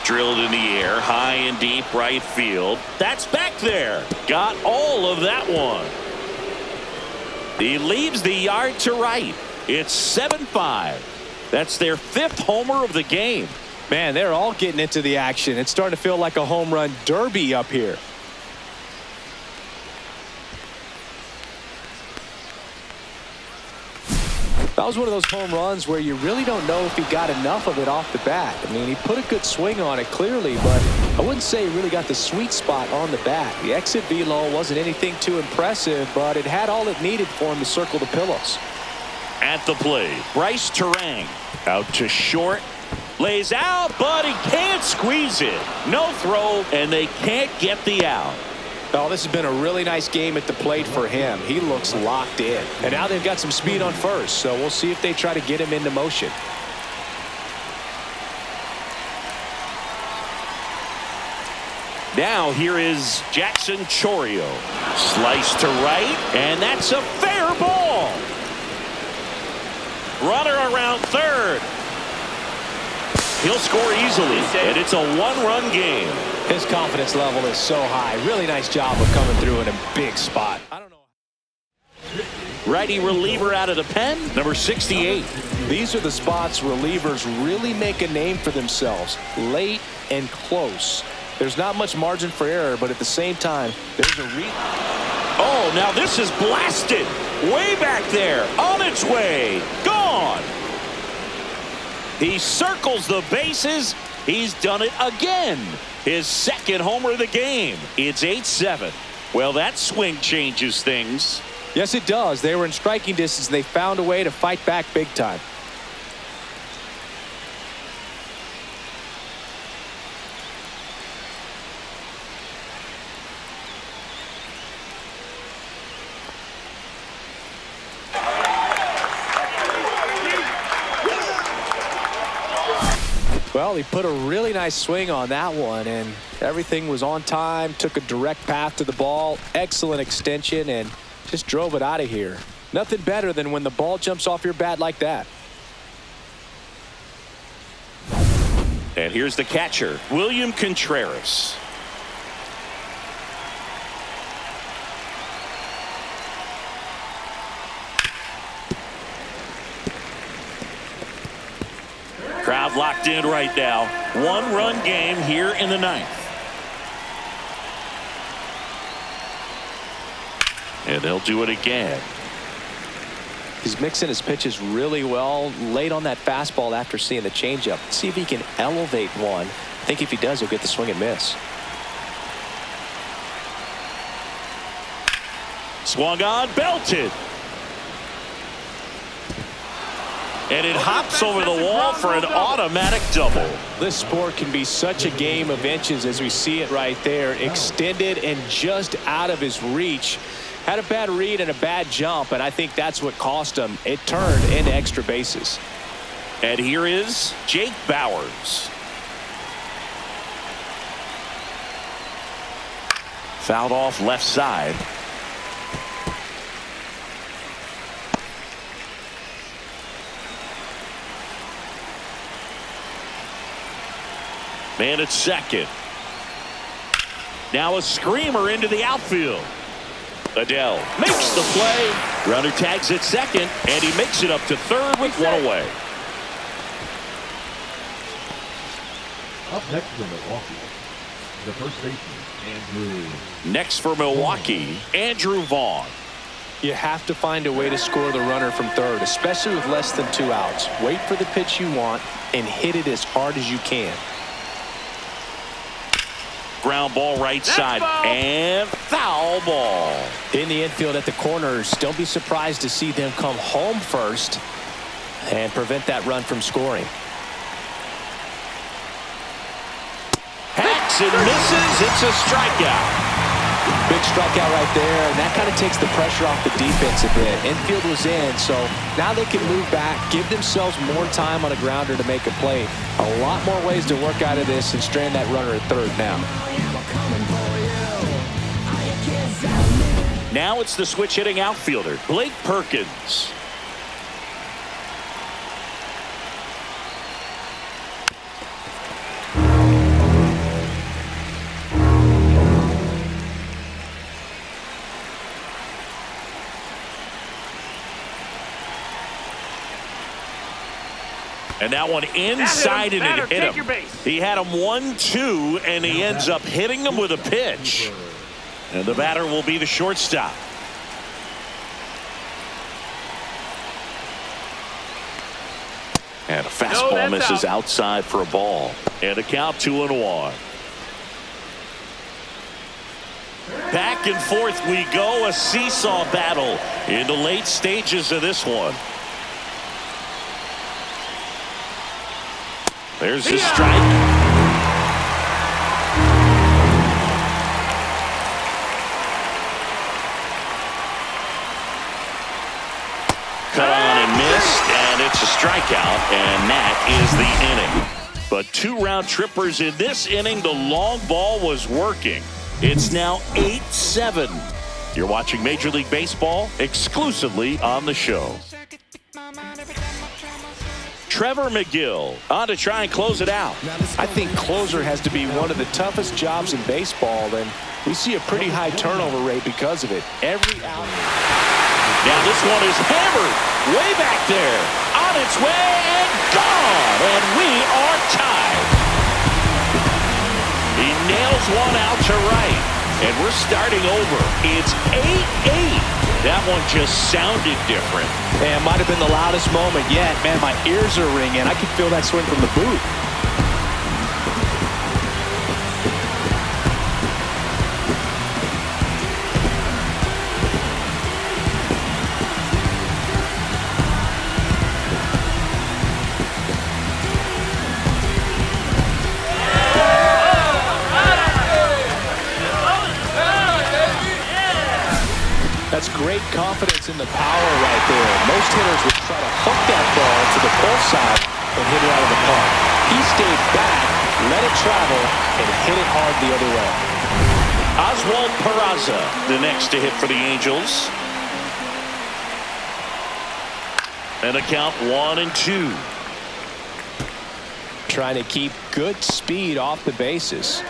Drilled in the air, high and deep right field. That's back there. Got all of that one. He leaves the yard to right. It's 7-5. That's their 5th homer of the game. Man, they're all getting into the action. It's starting to feel like a home run derby up here. That was one of those home runs where you really don't know if he got enough of it off the bat. I mean, he put a good swing on it clearly, but I wouldn't say he really got the sweet spot on the bat. The exit velo wasn't anything too impressive, but it had all it needed for him to circle the pillows. At the plate, Bryce Terang out to short. Lays out, but he can't squeeze it. No throw, and they can't get the out. Oh, this has been a really nice game at the plate for him. He looks locked in. And now they've got some speed on first, so we'll see if they try to get him into motion. Now here is Jackson Chourio. Slice to right, and that's a fair ball. Runner around third. He'll score easily, and it's a one-run game. His confidence level is so high. Really nice job of coming through in a big spot. I don't know. Righty reliever out of the pen, number 68. These are the spots relievers really make a name for themselves. Late and close. There's not much margin for error, but at the same time, there's a Oh, now this is blasted. Way back there. On its way. Gone. He circles the bases. He's done it again. His second homer of the game. It's 8-7. Well, that swing changes things. Yes, it does. They were in striking distance. They found a way to fight back big time. Well, he put a really nice swing on that one, and everything was on time, took a direct path to the ball, excellent extension, and just drove it out of here. Nothing better than when the ball jumps off your bat like that. And here's the catcher, William Contreras. Crowd locked in right now. One-run game here in the ninth. And they'll do it again. He's mixing his pitches really well. Late on that fastball after seeing the changeup. See if he can elevate one. I think if he does, he'll get the swing and miss. Swung on, belted. And it hops over the wall for an automatic double. This sport can be such a game of inches as we see it right there. Extended and just out of his reach. Had a bad read and a bad jump, and I think that's what cost him. It turned into extra bases. And here is Jake Bowers. Fouled off left side. Man at second. Now a screamer into the outfield. Adele makes the play. Runner tags at second, and he makes it up to third with one away. Up next for Milwaukee, the first baseman, Andrew. Next for Milwaukee, Andrew Vaughn. You have to find a way to score the runner from third, especially with less than 2 outs. Wait for the pitch you want and hit it as hard as you can. Ground ball right side and foul ball. In the infield at the corners, don't be surprised to see them come home first and prevent that run from scoring. Hacks and misses. It's a strikeout. Big strikeout right there, and that kind of takes the pressure off the defense a bit. Infield was in, so now they can move back, give themselves more time on a grounder to make a play. A lot more ways to work out of this and strand that runner at third now. Now it's the switch hitting outfielder, Blake Perkins. And that one inside and it hit him. He had him 1-2, and he ends up hitting him with a pitch. And the batter will be the shortstop. And a fastball that's misses out. outside for a ball. And a count 2-1. Back and forth we go. A seesaw battle in the late stages of this one. There's his strike. Cut on and missed, and it's a strikeout, and that is the inning. But 2 round trippers in this inning. The long ball was working. It's now 8-7. You're watching Major League Baseball exclusively on the show. Trevor McGill on to try and close it out. I think closer has to be one of the toughest jobs in baseball, and we see a pretty high turnover rate because of it. Every out. Now this one is hammered way back there. On its way and gone. And we are tied. He nails one out to right. And we're starting over. It's 8-8. That one just sounded different. Man, might have been the loudest moment yet. Man, my ears are ringing. I could feel that swing from the booth. That's great confidence in the power right there. Most hitters would try to hook that ball to the pull side and hit it out of the park. He stayed back, let it travel, and hit it hard the other way. Oswald Peraza, the next to hit for the Angels. And a count 1-2. Trying to keep good speed off the bases.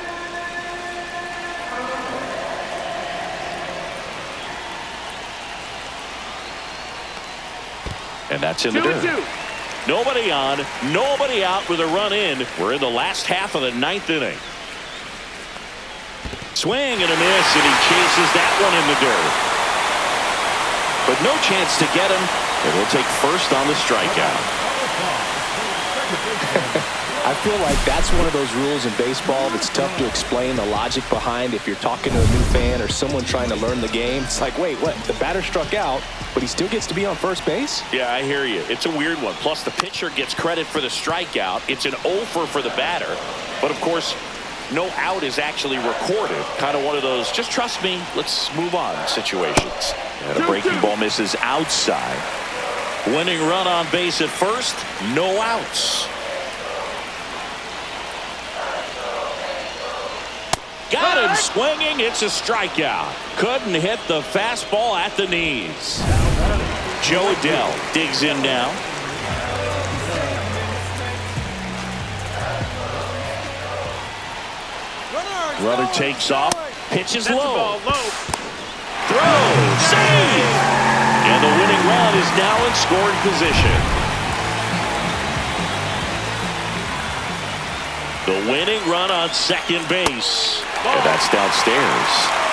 And that's in the dirt. 2-2. Nobody on, nobody out with a run in. We're in the last half of the 9th inning. Swing and a miss, and he chases that one in the dirt. But no chance to get him, and he'll take first on the strikeout. I feel like that's one of those rules in baseball that's tough to explain the logic behind. If you're talking to a new fan or someone trying to learn the game, it's like, wait, what? The batter struck out, but he still gets to be on first base? Yeah, I hear you. It's a weird one. Plus, the pitcher gets credit for the strikeout. It's an over for the batter. But, of course, no out is actually recorded. Kind of one of those, just trust me, let's move on situations. And a breaking ball misses outside. Winning run on base at first, no outs. Got him swinging. It's a strikeout. Couldn't hit the fastball at the knees. Joe Adell digs in now. Runner takes off. Pitches That's low. the ball low. Throw. Save. And the winning run is now in scoring position. The winning run on second base. And that's downstairs.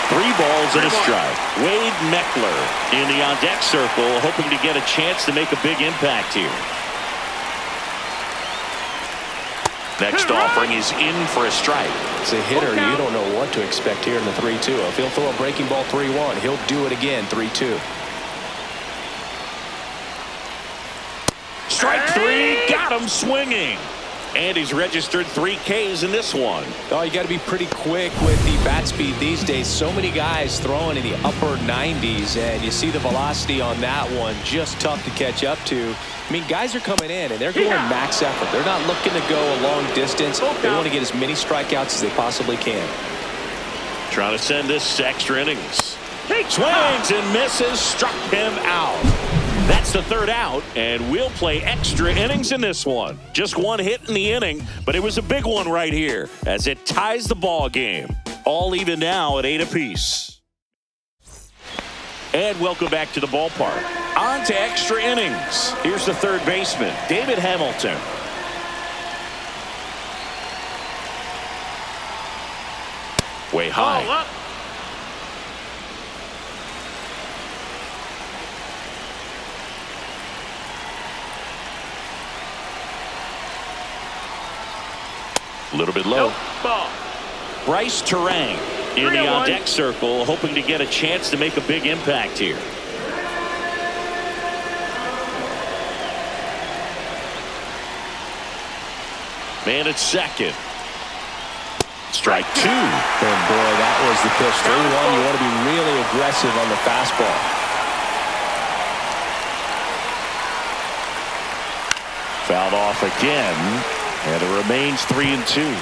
3 balls and a strike. Wade Meckler in the on-deck circle, hoping to get a chance to make a big impact here. Next offering is in for a strike. As a hitter, you don't know what to expect here in the 3-2. If he'll throw a breaking ball 3-1, he'll do it again 3-2. Strike 3, got him swinging. And he's registered 3 Ks in this one. Oh, you got to be pretty quick with the bat speed these days. So many guys throwing in the upper 90s, and you see the velocity on that one. Just tough to catch up to. I mean, guys are coming in, and they're going max effort. They're not looking to go a long distance. They want to get as many strikeouts as they possibly can. Trying to send this to extra innings. Swings and misses, struck him out. That's the 3rd out, and we'll play extra innings in this one. Just 1 hit in the inning, but it was a big one right here as it ties the ball game. All even now at 8 apiece. And welcome back to the ballpark. On to extra innings. Here's the 3rd baseman, David Hamilton. Way high. Ball up. A little bit low. Nope. Ball. Bryce Terang in the 3-1. on-deck circle, hoping to get a chance to make a big impact here. Man at second. Strike two. And boy, that was the pitch. 3-1. You want to be really aggressive on the fastball. Fouled off again, and it remains 3-2.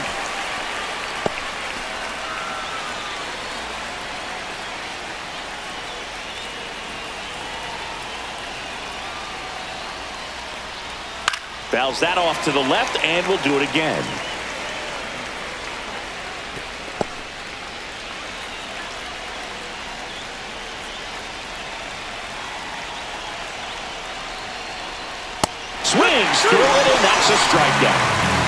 Fouls that off to the left, and we'll do it again. Swings through it, and that's a strikeout.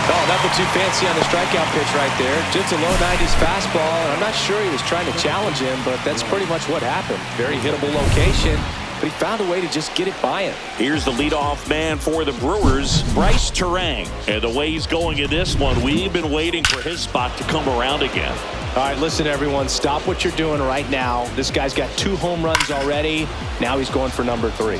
Oh, nothing too fancy on the strikeout pitch right there. Just a low 90s fastball, and I'm not sure he was trying to challenge him, but that's pretty much what happened. Very hittable location, but he found a way to just get it by him. Here's the leadoff man for the Brewers, Bryce Terang. And the way he's going in this one, we've been waiting for his spot to come around again. All right, listen, everyone, stop what you're doing right now. This guy's got 2 home runs already. Now he's going for number 3.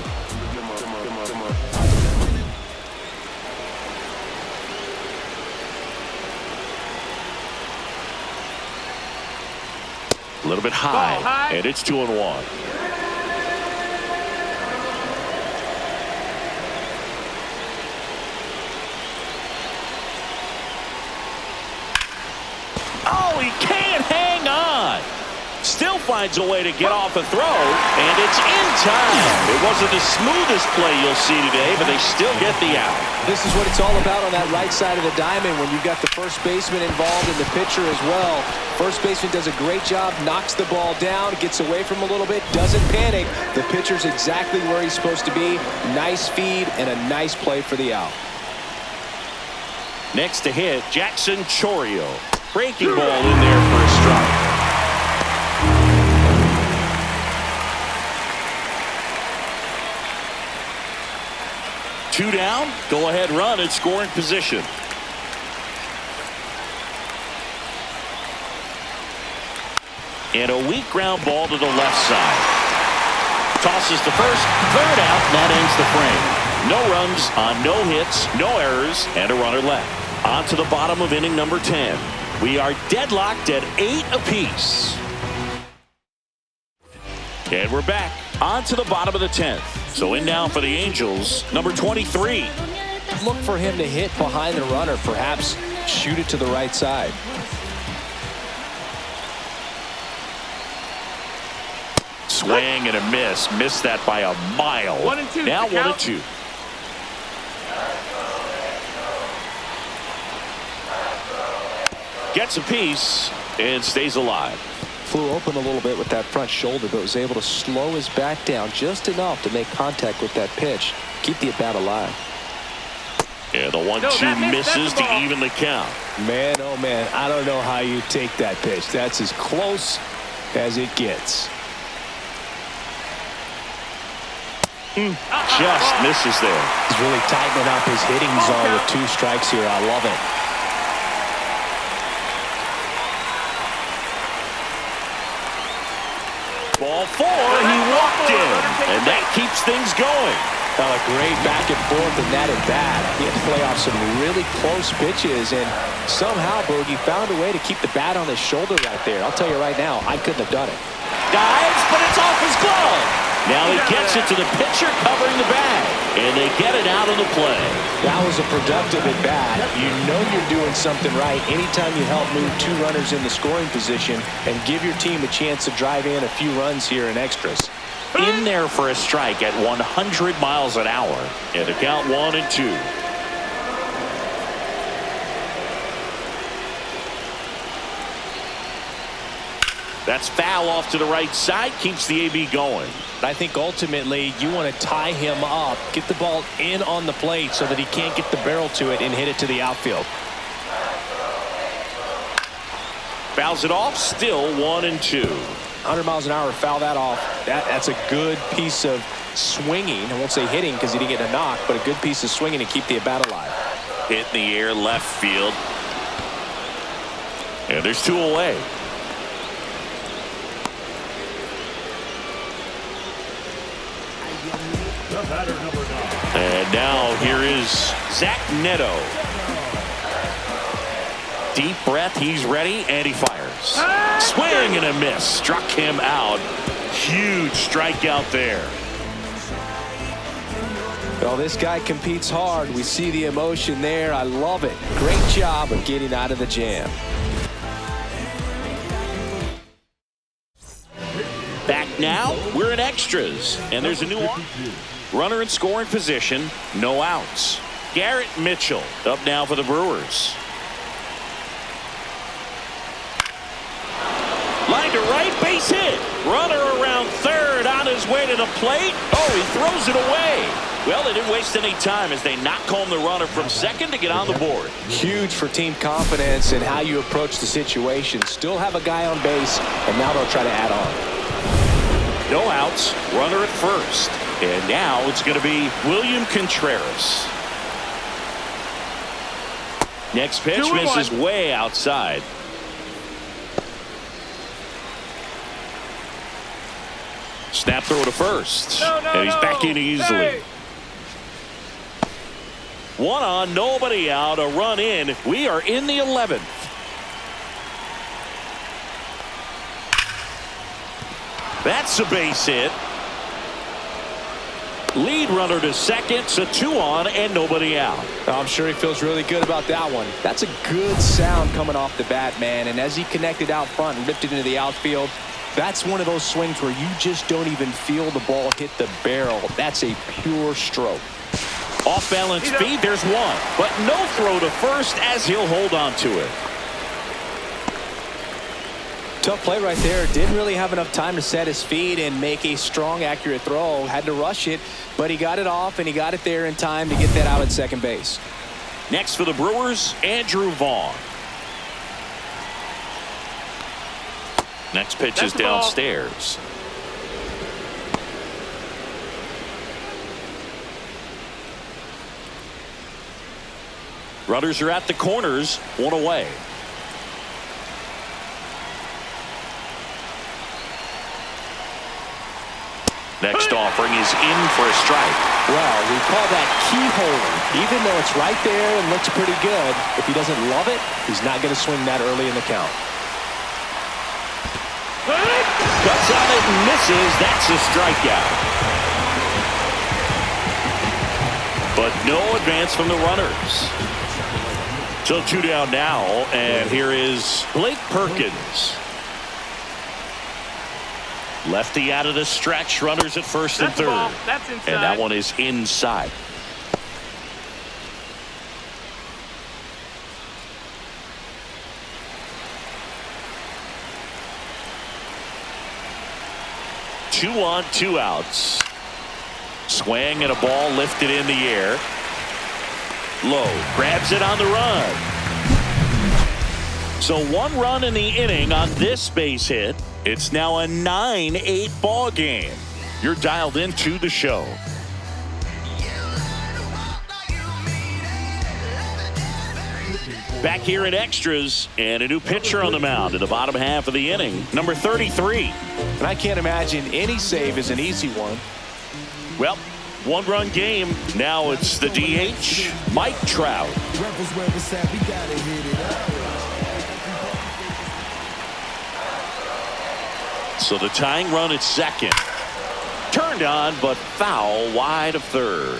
A little bit high, high. and it's 2-1. Oh, he can't hang on. Still finds a way to get off a throw, and it's in time. It wasn't the smoothest play you'll see today, but they still get the out. This is what it's all about on that right side of the diamond when you've got the first baseman involved and the pitcher as well. First baseman does a great job, knocks the ball down, gets away from a little bit, doesn't panic. The pitcher's exactly where he's supposed to be. Nice feed and a nice play for the out. Next to hit, Jackson Chourio. Breaking ball in there for a strike. Two down, go ahead run in scoring position. And a weak ground ball to the left side. Tosses to first, third out, that ends the frame. No runs on no hits, no errors, and a runner left. On to the bottom of inning number 10. We are deadlocked at 8 apiece. And we're back on to the bottom of the 10th. So in now for the Angels, number 23. Look for him to hit behind the runner, perhaps shoot it to the right side. Swing and a miss. Missed that by a mile. 1-2. Now 1-2. Gets a piece and stays alive. Flew open a little bit with that front shoulder, but was able to slow his back down just enough to make contact with that pitch. Keep the at-bat alive. Yeah, the 1-2 misses to even the count. Man, oh man, I don't know how you take that pitch. That's as close as it gets. Just misses there. He's really tightening up his hitting zone with 2 strikes here. I love it. Ball 4, he walked in, and that keeps things going. Well, a great back and forth in that at bat. He had to play off some really close pitches, and somehow Bogey found a way to keep the bat on his shoulder right there. I'll tell you right now, I couldn't have done it. Dives, but it's off his glove. Now he gets it to the pitcher covering the bag, and they get it out of the play. That was a productive at bat. You know you're doing something right anytime you help move 2 runners in the scoring position and give your team a chance to drive in a few runs here in extras. In there for a strike at 100 miles an hour. And the count 1-2. That's foul off to the right side. Keeps the AB going. I think ultimately you want to tie him up, get the ball in on the plate so that he can't get the barrel to it and hit it to the outfield. Fouls it off. Still 1-2. 100 miles an hour, foul that off. That's a good piece of swinging. I won't say hitting because he didn't get a knock, but a good piece of swinging to keep the at-bat alive. Hit in the air, left field. And there's 2 away. The batter, number 9. And now here is Zach Neto. Deep breath, he's ready, and he fires. Swing and a miss. Struck him out. Huge strikeout there. Well, this guy competes hard. We see the emotion there. I love it. Great job of getting out of the jam. Back now, we're in extras, and there's a new runner in scoring position, no outs. Garrett Mitchell up now for the Brewers. Line to right, base hit. Runner around third on his way to the plate. Oh, he throws it away. Well, they didn't waste any time as they knock home the runner from second to get on the board. Huge for team confidence and how you approach the situation. Still have a guy on base, and now they'll try to add on. No outs, runner at first. And now it's going to be William Contreras. Next pitch misses way outside. Snap throw to first. And he's back in easily. 1 on, nobody out, a run in. We are in the 11th. That's a base hit. Lead runner to second, so 2 on and nobody out. I'm sure he feels really good about that one. That's a good sound coming off the bat, man. And as he connected out front and ripped it into the outfield, that's one of those swings where you just don't even feel the ball hit the barrel. That's a pure stroke. Off balance speed, there's 1. But no throw to first as he'll hold on to it. Tough play right there. Didn't really have enough time to set his feet and make a strong, accurate throw. Had to rush it, but he got it off and he got it there in time to get that out at second base. Next for the Brewers, Andrew Vaughn. Next pitch is downstairs. Runners are at the corners, 1 away. Next offering is in for a strike. Well, we call that keyhole. Even though it's right there and looks pretty good, if he doesn't love it, he's not going to swing that early in the count. Cuts on it and misses. That's a strikeout. But no advance from the runners. So 2 down now, and here is Blake Perkins. Lefty out of the stretch, runners at first and third. That's inside. And that one is inside. Two on, 2 outs. Swing and a ball lifted in the air. Low grabs it on the run. So 1 run in the inning on this base hit. It's now a 9-8 ball game. You're dialed into the show. Back here in extras, and a new pitcher on the mound in the bottom half of the inning, number 33. And I can't imagine any save is an easy one. Well, 1-run game. Now it's the DH, Mike Trout. Rebels where it's at, we gotta hit it up. So the tying run at second. Turned on, but foul wide of third.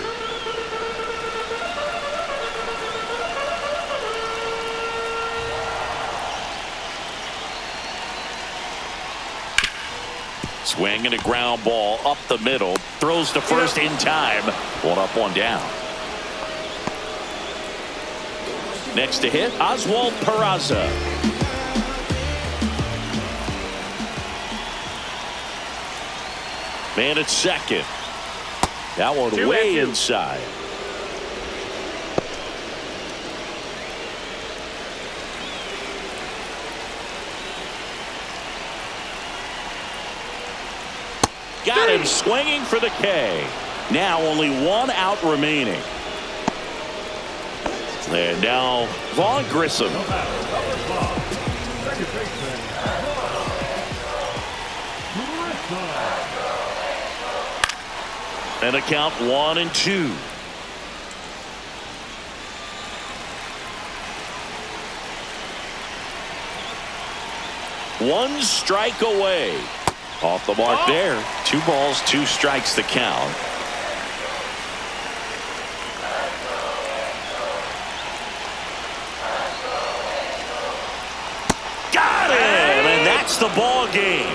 Swing and a ground ball up the middle. Throws to first in time. 1 up, 1 down. Next to hit, Oswald Peraza. Man at second. That one way inside. Got him swinging for the K. Now only 1 out remaining. And now Vaughn Grissom. And a count 1-2. One strike away. Off the mark there. 2 balls, 2 strikes to count. Got him! And that's the ball game.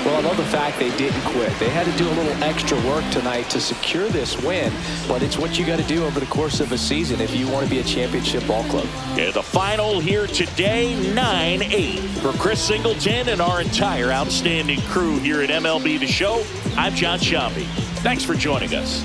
Well, I love the fact they didn't quit. They had to do a little extra work tonight to secure this win, but it's what you got to do over the course of a season if you want to be a championship ball club. Yeah, the final here today, 9-8. For Chris Singleton and our entire outstanding crew here at MLB The Show, I'm John Shambi. Thanks for joining us.